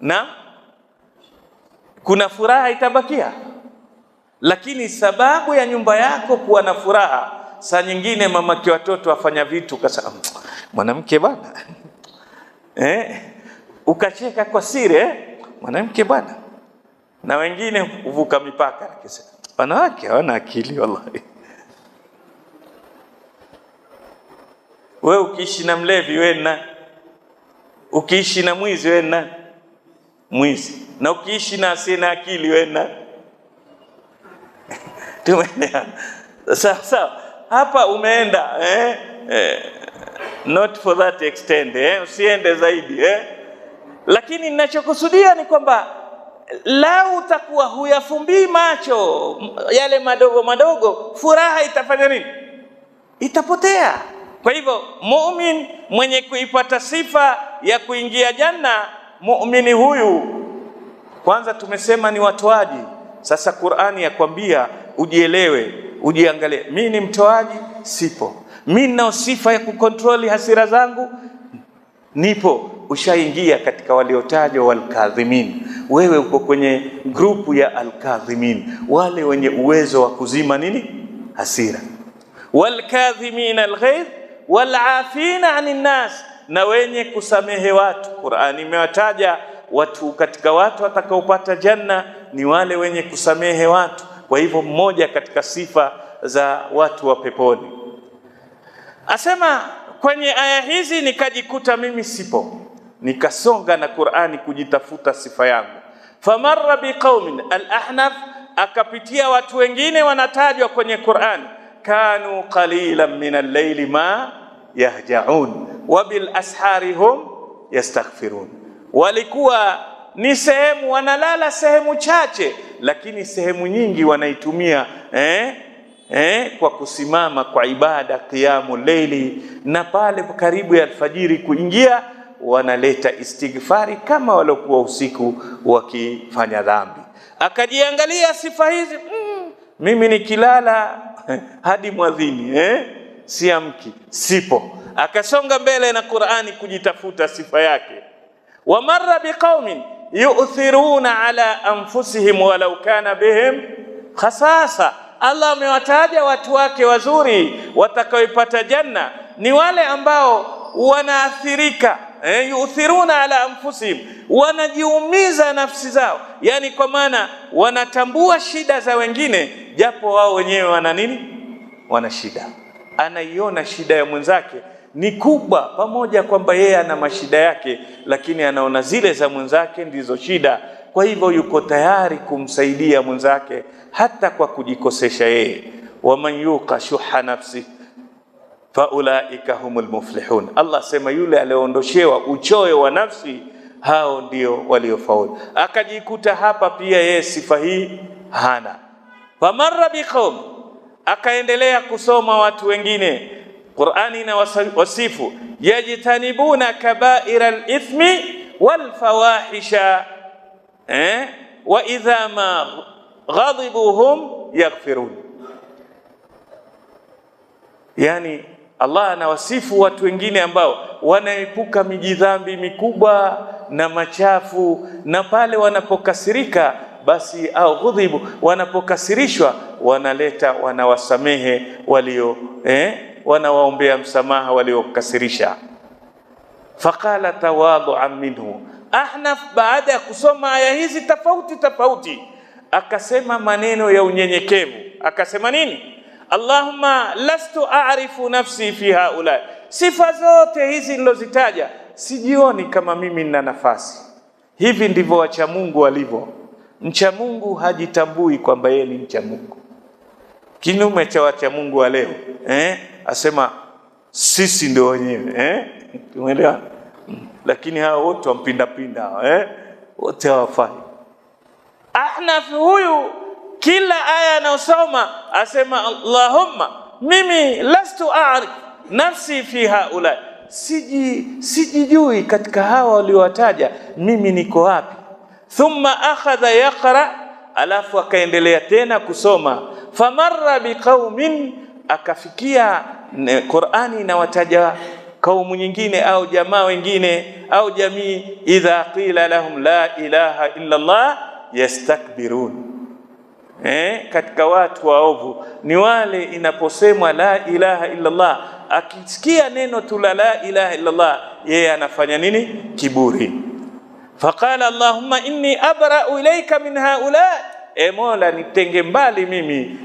Speaker 2: Na kuna furaha itabakia? Lakini sababu ya nyumba yako kuwa na furaha, saa nyingine mamake watoto afanya vitu kasa mwanamke bwana ukacheka kwa siri mwanamke bwana, na wengine uvuka mipaka akisema wanawake hawana akili wallahi. Wewe ukiishi na mlevi wewe na ukiishi na mwizi wewe na mwizi, na ukiishi na asina akili wewe na tumeelewa? Sasa hapa umeenda not for that extent usiende zaidi lakini ninachokusudia ni kwamba lao utakuwa huyafumbii macho yale madogo madogo, furaha itafanya nini? Itapotea. Kwa hivyo muumini mwenye kuipata sifa ya kuingia janna, muumini huyu kwanza tumesema ni watoaji. Sasa Qur'ani yakwambia ujielewe, ujiangalie, mimi ni mtoaji? Sipo. Mimi nina sifa ya kukontroli hasira zangu? Nipo. Ushaingia katika waliotajwa walkadhimin. Wewe uko kwenye grupu ya alkadhimin, wale wenye uwezo wa kuzima nini? Hasira. Walkadhimin alghayz walafina anin nas, na wenye kusamehe watu. Qur'ani imewataja watu katika watu watakaopata janna ni wale wenye kusamehe watu. Kwa hivyo mmoja katika sifa za watu wa peponi. Asema kwenye aya hizi nikajikuta mimi sipo, nikasonga na Qur'ani kujitafuta sifa yangu. Famarra biqaumin, al-Ahnaf akapitia watu wengine wanatajwa kwenye Qur'ani, kanu qalilan min al-layli ma yahja'un wa bil ashari hum yastaghfirun. Walikuwa ni sehemu wanalala sehemu chache, lakini sehemu nyingi wanaitumia kwa kusimama kwa ibada, qiyamul layli, na pale karibu ya alfajiri kuingia wanaleta istighfari kama walokuwa usiku wakifanya dhambi. Akajiangalia sifa hizi, mimi nikilala hadi mwadhini siamki, sipo. Akasonga mbele na Qur'ani kujitafuta sifa yake. Wa marra biqaumin yu'thiruna ala anfusihim walau kana bihim khasasa. Allah amewataja watu wake wazuri watakaoipata janna ni wale ambao wanaathirika, yu'thiruna ala anfusihim, wanajiumiza nafsi zao, yani kwa maana wanatambua shida za wengine japo wao wenyewe wana nini? Wana shida. Anaiona shida ya mwenzake ni kubwa, pamoja kwamba yeye ana mashida yake, lakini anaona zile za mwenzake ndizo shida. Kwa hivyo yuko tayari kumsaidia mwenzake hata kwa kujikosesha yeye. Waman yuqa shuha nafsi faulaika humul muflihun. Allah sema yule aliondoshewa uchoyo wa nafsi, hao ndio waliofaulu. Akajikuta hapa pia yeye sifa hii hana. Famarra biqaum, akaendelea kusoma watu wengine. Qur'ani na wasifu yajtanibuna kaba'ira al-ithmi wal fawahisha wa idha ma ghadibuhum yaghfirun. Yani Allah anawasifu watu wengine ambao wanaepuka mijidhambi mikubwa na machafu, na pale wanapokasirika basi au ghadhibu, wanapokasirishwa wanawasamehe walio wanawaombea msamaha waliokasirisha. Faqala tawadhu'an minhu, Ahnaf baada ya kusoma aya hizi tofauti akasema maneno ya unyenyekevu. Akasema nini? Allahumma lastu a'rifu nafsi fi haula. Sifa zote hizi nilozitaja sijioni kama mimi nina nafasi. Hivi ndivyo wacha Mungu walivyo. Mcha Mungu hajitambui kwamba yeye ni mcha Mungu. Kinyume cha wacha Mungu wa leo, asema sisi ndio wenyewe, umeelewa? Lakini hao wote wampinda pinda, wote hawafai. Ahnaf huyu kila aya anayosoma asema Allahumma mimi lastu a'rif nafsi fi haula, sijijui katika hawa waliowataja mimi niko wapi. Thumma akhadha yaqra, alafu akaendelea tena kusoma. Famarra biqaumin, akafikia Qur'ani na wataja kaumu nyingine au jamaa wengine au jamii. Idha qila lahum la ilaha illa Allah yastakbirun. Katika watu waovu ni wale inaposemwa la ilaha illa Allah, akisikia neno tu la ilaha illa Allah, yeye anafanya nini? Kiburi. Faqala Allahumma inni abra'u ilayka min haula, Mola nitenge mbali mimi,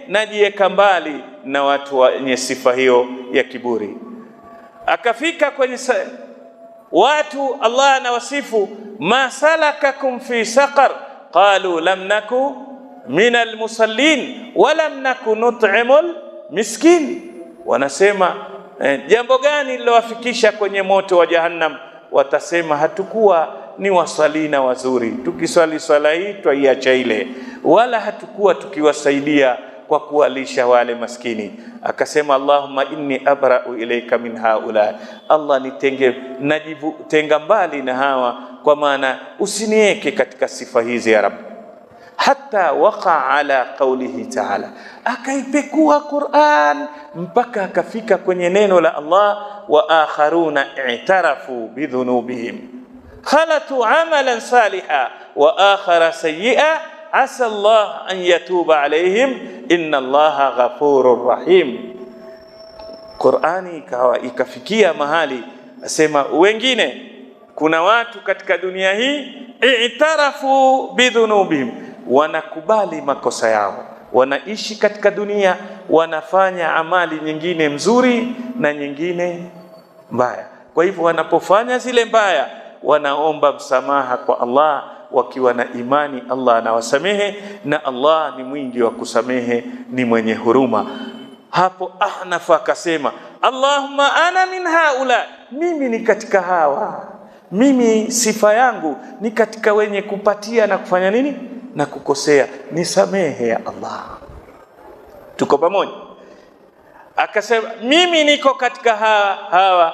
Speaker 2: najiweka mbali na watu wenye sifa hiyo ya kiburi. Akafika kwenye watu Allah anawasifu, ma salakakum fi saqar qalu lam naku minal musallin wa lam naku nut'imul miskin. Wanasema jambo gani lilowafikisha kwenye moto wa Jahannam? Watasema hatukuwa ni wasalina wazuri, tukiswali swala hii twaiacha ile, wala hatukuwa tukiwasaidia kwa kuwalisha wale maskini. Akasema Allahumma inni abra'u ilayka min haula, Allah tenga mbali na hawa, kwa maana usiniweke katika sifa hizi ya Rabb. Hatta waqa ala qawlihi ta'ala, akaipekua Qur'an mpaka akafika kwenye neno la Allah, wa akharuna i'tarafu bidhunubihim khalatu amalan salihan wa akhara sayyi'a asa Allah an yatuba alayhim inna Allaha ghafurur rahim. Qur'ani ikafikia mahali asema wengine, kuna watu katika dunia hii i'tarafu bidhunubihim, wanakubali makosa yao, wanaishi katika dunia, wanafanya amali nyingine mzuri na nyingine mbaya. Kwa hivyo wanapofanya zile mbaya, wanaomba msamaha kwa Allah wakiwa na imani Allah anawasamehe, na Allah ni mwingi wa kusamehe, ni mwenye huruma. Hapo Ahnaf akasema Allahumma ana min haula, mimi ni katika hawa, mimi sifa yangu ni katika wenye kupatia na kufanya nini na kukosea, nisamehe ya Allah. Tuko pamoja? Akasema mimi niko katika hawa.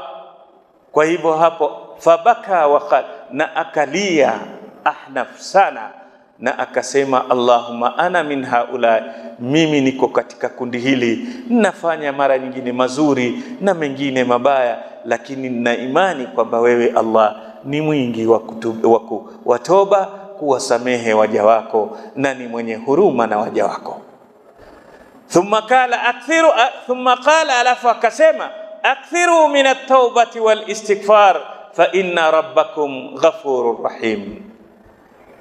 Speaker 2: Kwa hivyo hapo fabaka waqal, na akalia Ahnaf sana, na akasema Allahumma ana min haula, mimi niko katika kundi hili, nafanya mara nyingine mazuri na mengine mabaya, lakini nina imani kwamba wewe Allah ni mwingi wa toba, kuwasamehe waja wako, na ni mwenye huruma na waja wako. Thumma qala alafu akasema akthiru min at-taubati wal istighfar fa inna rabbakum ghafurur rahim.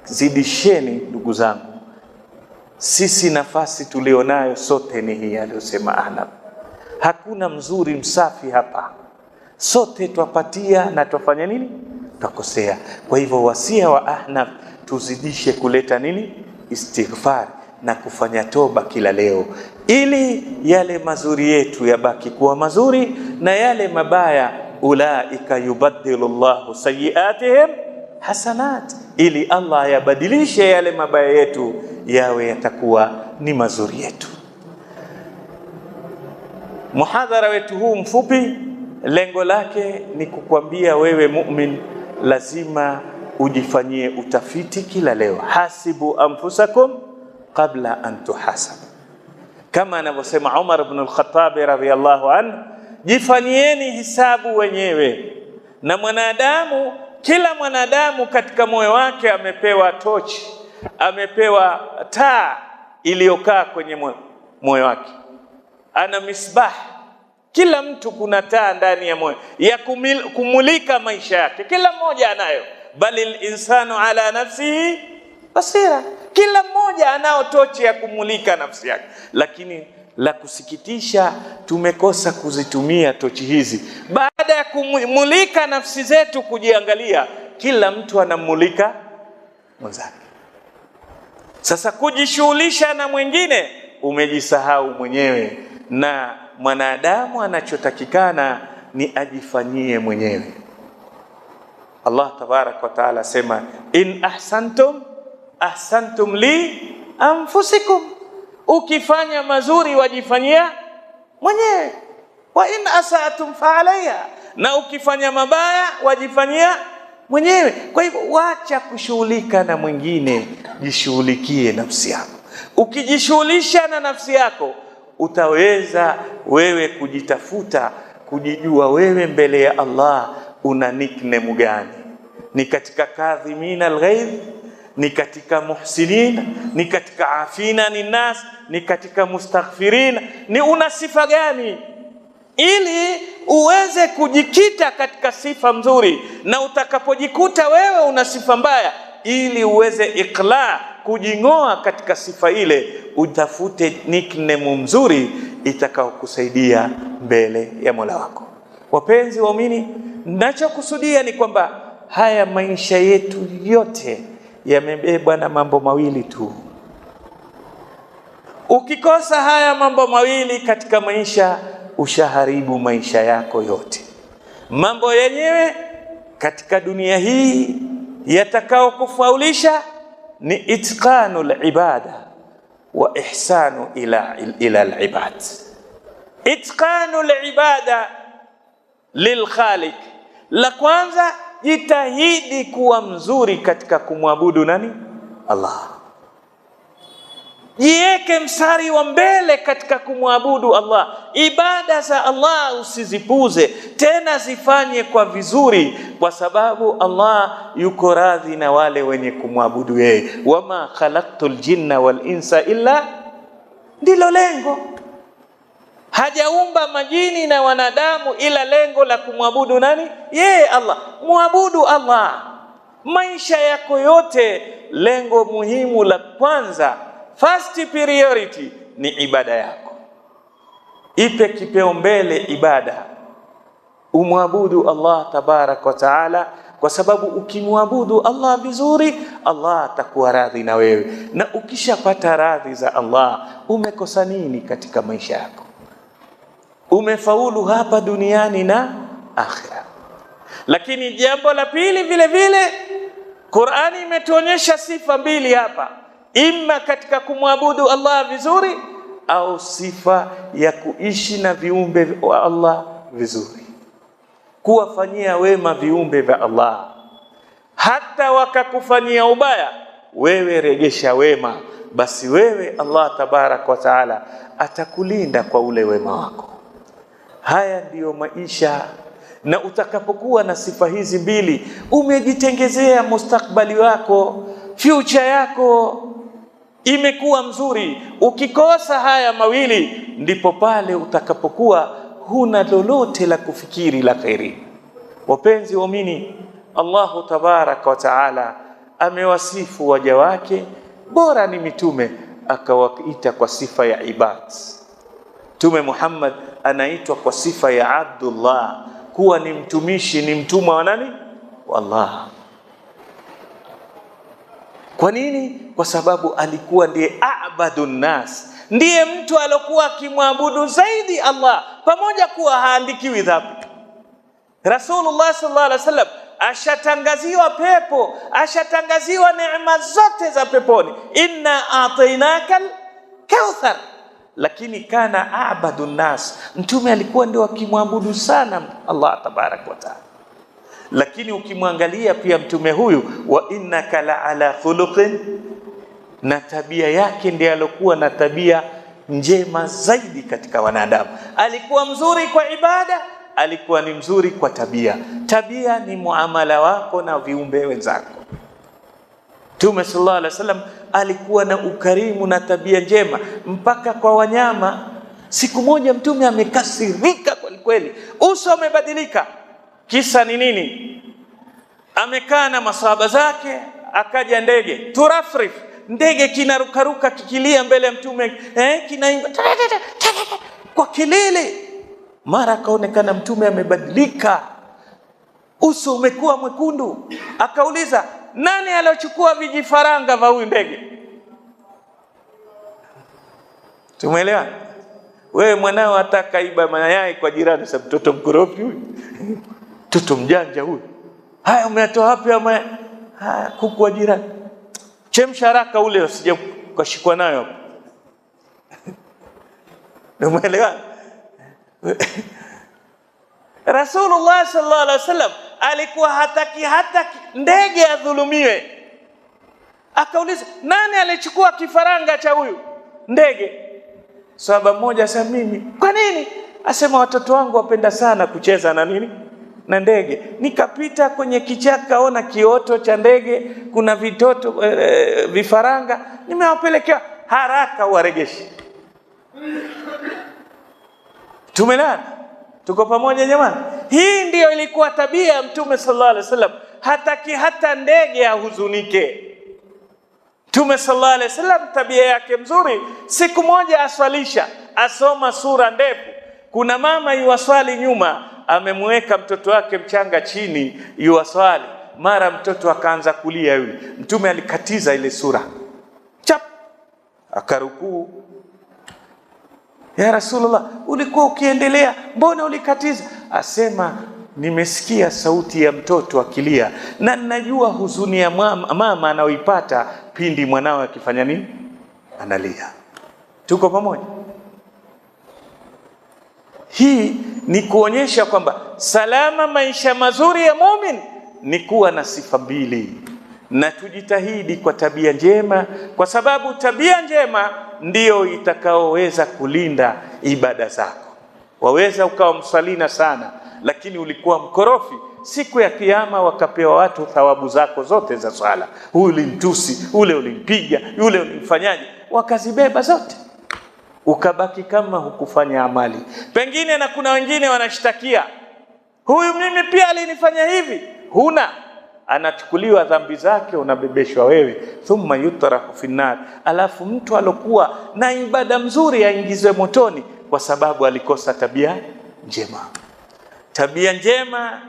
Speaker 2: Zidisheni ndugu zangu, sisi nafasi tulionayo sote ni hii aliyosema Ahnaf. Hakuna mzuri msafi hapa, sote twapatia na twafanya nini? Twakosea. Kwa hivyo wasia wa Ahnaf, tuzidishe kuleta nini? Istighfar na kufanya toba kila leo, ili yale mazuri yetu yabaki kuwa mazuri, na yale mabaya ulaika yubaddilu Allahu sayiatihim hasanat, ili Allah yabadilishe yale mabaya yetu yawe yatakuwa ni mazuri yetu. Muhadhara wetu huu mfupi, lengo lake ni kukwambia wewe mu'min, lazima ujifanyie utafiti kila leo. Hasibu anfusakum qabla an tuhasab, kama anavyosema Umar ibn al-Khattab radhiyallahu anhu, jifanyieni hisabu wenyewe. Na mwanadamu, kila mwanadamu katika moyo wake amepewa tochi, amepewa taa iliyokaa kwenye moyo wake, ana misbah. Kila mtu kuna taa ndani ya moyo ya kumulika maisha yake, kila mmoja anayo. Balil insanu ala nafsihi basira, kila mmoja anao tochi ya kumulika nafsi yake. Lakini La kusikitisha, tumekosa kuzitumia tochi hizi. Baada ya kumulika nafsi zetu, kujiangalia, kila mtu anamulika mwenzake. Sasa kujishughulisha na mwingine, umejisahau mwenyewe. Na mwanadamu anachotakikana ni ajifanyie mwenyewe. Allah tabarak wa taala sema, in ahsantum ahsantum li anfusikum, ukifanya mazuri wajifanyia mwenyewe, wa in asatum fa alayha, na ukifanya mabaya wajifanyia mwenyewe. Kwa hivyo wacha kushughulika na mwingine, jishughulikie nafsi yako. Ukijishughulisha na nafsi yako, utaweza wewe kujitafuta, kujijua wewe mbele ya Allah una nickname gani. Ni katika kadhimina alghaidh, ni katika muhsinin, ni katika afina ninnas, ni katika mustaghfirin, ni una sifa gani, ili uweze kujikita katika sifa mzuri. Na utakapojikuta wewe una sifa mbaya, ili uweze iqla, kujingoa katika sifa ile, utafute nickname mzuri itakayokusaidia mbele ya Mola wako. Wapenzi waumini, ninachokusudia ni kwamba haya maisha yetu yote yamebebwa na mambo mawili tu. Ukikosa haya mambo mawili katika maisha, ushaharibu maisha yako yote. Mambo yenyewe katika dunia hii yatakao kufaulisha ni itqanul ibada wa ihsanu ila al-ibad. Itqanul ibada lilkhaliq, la kwanza, jitahidi kuwa mzuri katika kumwabudu nani? Allah. Jiweke mstari wa mbele katika kumwabudu Allah. Ibada za Allah usizipuze, tena zifanye kwa vizuri, kwa sababu Allah yuko radhi na wale wenye kumwabudu yeye. Wama khalaqtul jinna wal insa illa, ndilo lengo. Hajaumba majini na wanadamu ila lengo la kumwabudu nani? Yeye Allah. Muabudu Allah maisha yako yote. Lengo muhimu la kwanza, first priority, ni ibada yako. Ipe kipaumbele ibada, umwabudu Allah tabarak wa taala, kwa sababu ukimwabudu Allah vizuri, Allah atakuwa radhi na wewe. Na ukishapata radhi za Allah, umekosa nini katika maisha yako? Umefaulu hapa duniani na akhira. Lakini jambo la pili, vile vile Qur'ani imetuonyesha sifa mbili hapa, imma katika kumwabudu Allah vizuri, au sifa ya kuishi na viumbe wa Allah vizuri, kuwafanyia wema viumbe vya Allah. Hata wakakufanyia ubaya, wewe regesha wema, basi wewe Allah tabarak wa taala atakulinda kwa ule wema wako. Haya ndiyo maisha. Na utakapokuwa na sifa hizi mbili, umejitengezea mustakbali wako, future yako imekuwa mzuri. Ukikosa haya mawili, ndipo pale utakapokuwa huna lolote la kufikiri la khairi. Wapenzi waamini, Allahu tabaraka wa taala amewasifu waja wake, bora ni mitume, akawaita kwa sifa ya ibad. Mtume Muhammad anaitwa kwa sifa ya Abdullah, kuwa ni mtumishi, ni mtumwa wa nani? Wa Allah. Kwa nini? Kwa sababu alikuwa ndiye abadun nas, ndiye mtu alokuwa akimwabudu zaidi Allah, pamoja kuwa haandikiwi dhambi. Rasulullah sallallahu alaihi wasallam ashatangaziwa pepo, ashatangaziwa neema zote za peponi, inna atainakal kauthar, lakini kana abadun nas, mtume alikuwa ndio akimwabudu sana Allah tabarak wa taala. Lakini ukimwangalia pia mtume huyu, wa innaka la ala khuluqin, na tabia yake ndiye alokuwa na tabia njema zaidi katika wanadamu. Alikuwa mzuri kwa ibada, alikuwa ni mzuri kwa tabia. Tabia ni muamala wako na viumbe wenzako. Mtume sallallahu alaihi wasallam alikuwa na ukarimu na tabia njema mpaka kwa wanyama. Siku moja mtume amekasirika kweli kweli, uso umebadilika. Kisa ni nini? Amekaa na masahaba zake, akaja ndege turafrif, ndege kinarukaruka kikilia mbele ya Mtume, kinaimba kwa kelele. Mara kaonekana Mtume amebadilika, uso umekuwa mwekundu. Akauliza, nani aliochukua vijifaranga vya huyu ndege? Tumeelewa? Wewe mwanao atakaiba mayai kwa jirani, sababu mtoto mkorofi huyu, mtoto mjanja huyu. Haya, umetoa wapi ama? Haya, kuku wa jirani. Chemsha haraka ule usije ukashikwa nayo hapo. Umeelewa? Rasulullah sallallahu alaihi wasallam alikuwa hataki hata ndege adhulumiwe. Akauliza, nani alichukua kifaranga cha huyu ndege? Sahaba mmoja asema, mimi. Kwa nini? Asema, watoto wangu wapenda sana kucheza na nini? Na ndege. Nikapita kwenye kichaka, ona kioto cha ndege, kuna vitoto vifaranga, nimewapelekea, haraka waregeshe. Tumelana? Tuko pamoja jamani? Hii ndiyo ilikuwa tabia ya Mtume sallallahu alaihi wasallam. Hataki hata ndege ahuzunike. Mtume sallallahu alaihi wasallam tabia yake mzuri, siku moja aswalisha, asoma sura ndefu. Kuna mama yuwaswali nyuma, amemweka mtoto wake mchanga chini yuwaswali. Mara mtoto akaanza kulia yule. Mtume alikatiza ile sura. Chap! Akarukuu. Ya Rasulullah, ulikuwa ukiendelea, mbona ulikatiza? Asema, nimesikia sauti ya mtoto akilia na ninajua huzuni ya mama anaoipata pindi mwanao akifanya nini? Analia. Tuko pamoja? Hii ni kuonyesha kwamba salama, maisha mazuri ya muumini ni kuwa na sifa mbili, na tujitahidi kwa tabia njema, kwa sababu tabia njema ndiyo itakaoweza kulinda ibada zako. Waweza ukawa msalina sana, lakini ulikuwa mkorofi, siku ya kiyama wakapewa watu thawabu zako zote za swala. Huyu ulimtusi, ule ulimpiga, yule ulimfanyaje, wakazibeba zote, ukabaki kama hukufanya amali. Pengine na kuna wengine wanashtakia, huyu mimi pia alinifanya hivi. Huna, anachukuliwa dhambi zake, unabebeshwa wewe, thumma yutrahu finnar. Alafu mtu alokuwa na ibada mzuri aingizwe motoni kwa sababu alikosa tabia njema. Tabia njema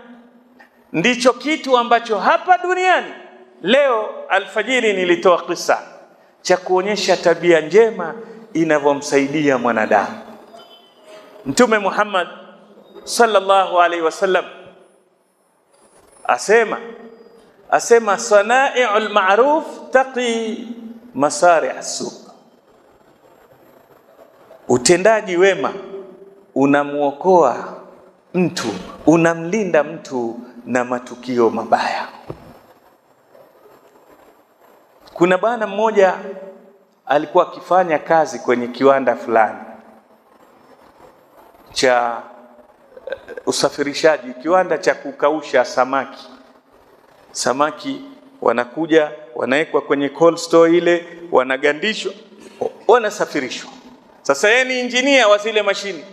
Speaker 2: ndicho kitu ambacho hapa duniani leo alfajiri nilitoa kisa cha kuonyesha tabia njema inavyomsaidia mwanadamu. Mtume Muhammad sallallahu alaihi wasallam asema sanai'ul ma'ruf taqi masari'as su'. Utendaji wema unamuokoa mtu, unamlinda mtu na matukio mabaya. Kuna bwana mmoja alikuwa akifanya kazi kwenye kiwanda fulani cha usafirishaji, kiwanda cha kukausha samaki. Samaki wanakuja, wanawekwa kwenye cold store ile, wanagandishwa, wanasafirishwa. Sasa yeye ni engineer wa zile mashini.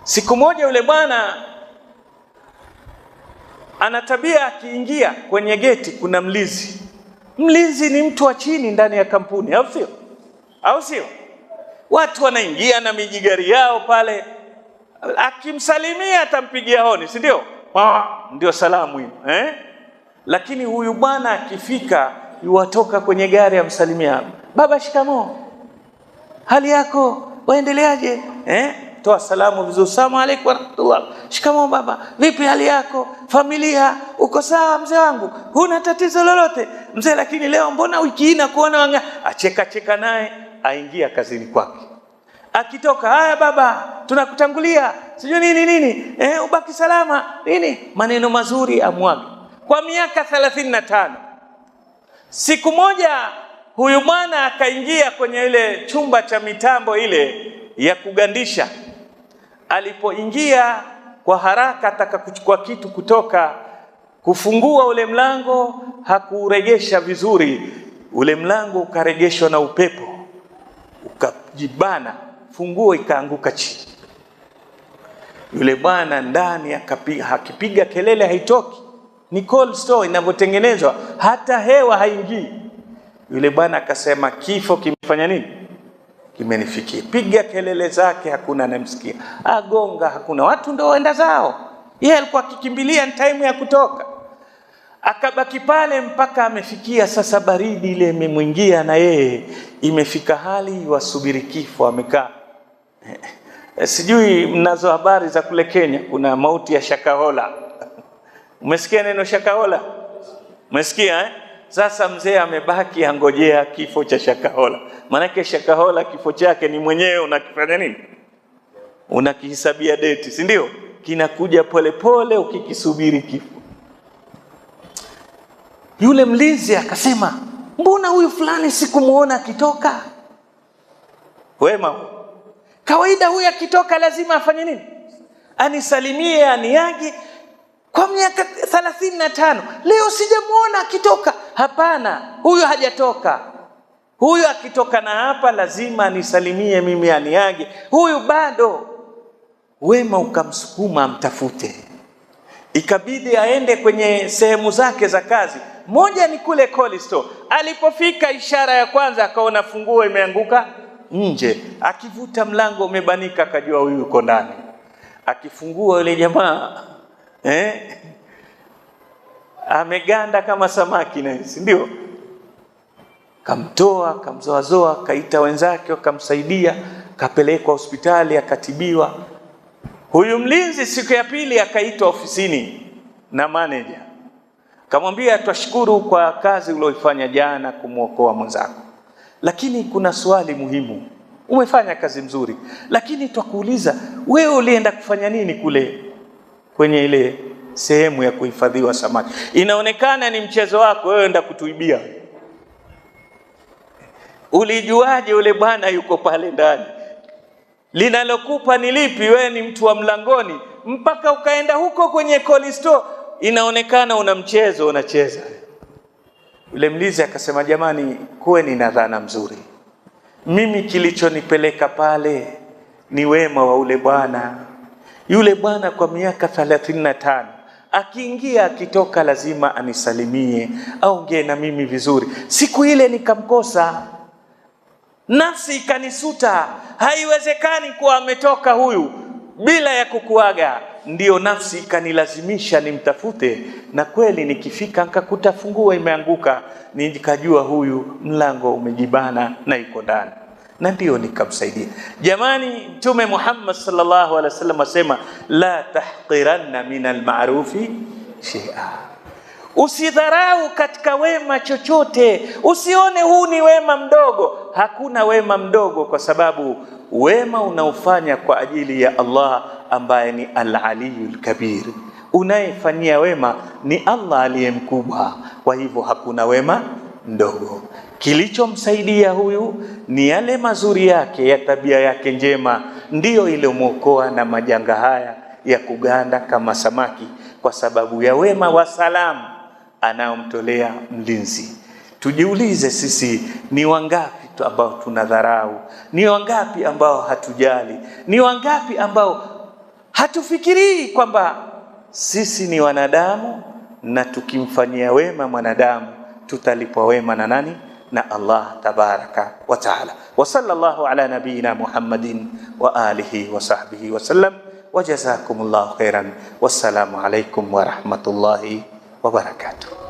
Speaker 2: Siku moja yule bwana ana tabia, akiingia kwenye geti kuna mlinzi. Mlinzi ni mtu wa chini ndani ya kampuni, au sio? Au sio? Watu wanaingia na mijigari yao pale, akimsalimia atampigia honi, si ndio? Ndio salamu hiyo, Lakini huyu bwana akifika, yuwatoka kwenye gari amsalimia, baba shikamoo, hali yako, waendeleaje? Toa salamu vizuri, asalamu alaykum wa rahmatullah. Shikamoo baba, vipi hali yako, familia, uko sawa mzee wangu, huna tatizo lolote mzee? Lakini leo mbona wiki hii nakuona acheka naye, aingia kazini kwake. Akitoka, haya baba, tunakutangulia, sijui nini, ubaki salama nini, maneno mazuri amwaga. Kwa miaka 35. Siku moja huyu bwana akaingia kwenye ile chumba cha mitambo ile ya kugandisha. Alipoingia kwa haraka, ataka kuchukua kitu kutoka, kufungua ule mlango, hakuregesha vizuri. Ule mlango ukaregeshwa na upepo, ukajibana, funguo ikaanguka chini. Yule bwana ndani akipiga kelele haitoki. Ni cold store inavyotengenezwa, hata hewa haingii. Yule bwana akasema, kifo kimefanya nini? Kimenifikia. Piga kelele zake, hakuna anamsikia. Agonga, hakuna. Watu ndio waenda zao. Yeye alikuwa akikimbilia ni time ya kutoka. Akabaki pale mpaka amefikia sasa, baridi ile imemwingia na yeye imefika hali wasubiri kifo, amekaa. Sijui mnazo habari za kule Kenya, kuna mauti ya Shakahola. Umesikia neno Shakahola? Umesikia eh? Sasa mzee amebaki angojea kifo cha Shakahola. Maana Shakahola kifo chake ni mwenyewe unakifanya nini? Unakihisabia date, si ndio? Kinakuja pole pole ukikisubiri kifo. Yule mlinzi akasema, mbona huyu fulani sikumuona akitoka? Wema. Kawaida huyu akitoka lazima afanye nini? Anisalimie, aniage. Kwa miaka 35 leo sijamuona akitoka. Hapana, huyu hajatoka. Huyu akitoka na hapa lazima anisalimie mimi, aniage. Huyu bado. Wema ukamsukuma amtafute. Ikabidi aende kwenye sehemu zake za kazi. Moja ni kule cold store. Alipofika ishara ya kwanza akaona funguo imeanguka nje. Akivuta mlango umebanika, akajua huyu yuko ndani. Akifungua yule jamaa ameganda kama samaki na si ndio? Kamtoa, kamzoazoa, kaita wenzake wakamsaidia, kapelekwa hospitali akatibiwa. Huyu mlinzi siku ya pili akaitwa ofisini na manager. Kamwambia, twashukuru kwa kazi ulioifanya jana kumuokoa mwenzako, lakini kuna swali muhimu. Umefanya kazi mzuri, lakini twakuuliza, wewe ulienda kufanya nini kule kwenye ile sehemu ya kuhifadhiwa samaki? Inaonekana ni mchezo wako, wewe enda kutuibia. Ulijuaje yule bwana yuko pale ndani? Linalokupa ni lipi? Wewe ni mtu wa mlangoni mpaka ukaenda huko kwenye cold store, inaonekana una mchezo unacheza. Yule mlinzi akasema, jamani, kuweni na dhana mzuri. Mimi kilichonipeleka pale ni wema wa ule bwana. Yule bwana kwa miaka 35 akiingia akitoka lazima anisalimie, aongee na mimi vizuri. Siku ile nikamkosa, nafsi ikanisuta. Haiwezekani kuwa ametoka huyu bila ya kukuaga. Ndio nafsi ikanilazimisha nimtafute, na kweli nikifika nikakuta funguo imeanguka, nikajua huyu mlango umejibana na yuko ndani, na ndio nikamsaidia. Jamani, Mtume Muhammad sallallahu alaihi wasallam asema, la tahqiranna min alma'rufi shay'a. Usidharau katika wema chochote. Usione huu ni wema mdogo. Hakuna wema mdogo, kwa sababu wema unaofanya kwa ajili ya Allah ambaye ni al-Aliyul Kabir. Unayefanyia wema ni Allah aliye mkubwa. Kwa hivyo hakuna wema mdogo. Kilichomsaidia huyu ni yale mazuri yake ya tabia yake njema, ndiyo ile muokoa na majanga haya ya kuganda kama samaki, kwa sababu ya wema wa salamu anaomtolea mlinzi. Tujiulize sisi, ni wangapi ambao tunadharau? Ni wangapi ambao hatujali? Ni wangapi ambao hatufikirii kwamba sisi ni wanadamu, na tukimfanyia wema mwanadamu tutalipwa wema na nani? Na Allah tabaraka wa taala. Wa sallallahu ala nabiyina Muhammadin wa alihi wa sahbihi wa sallam, wa jazakumullahu khairan. Wassalamu alaikum wa rahmatullahi wa barakatuh.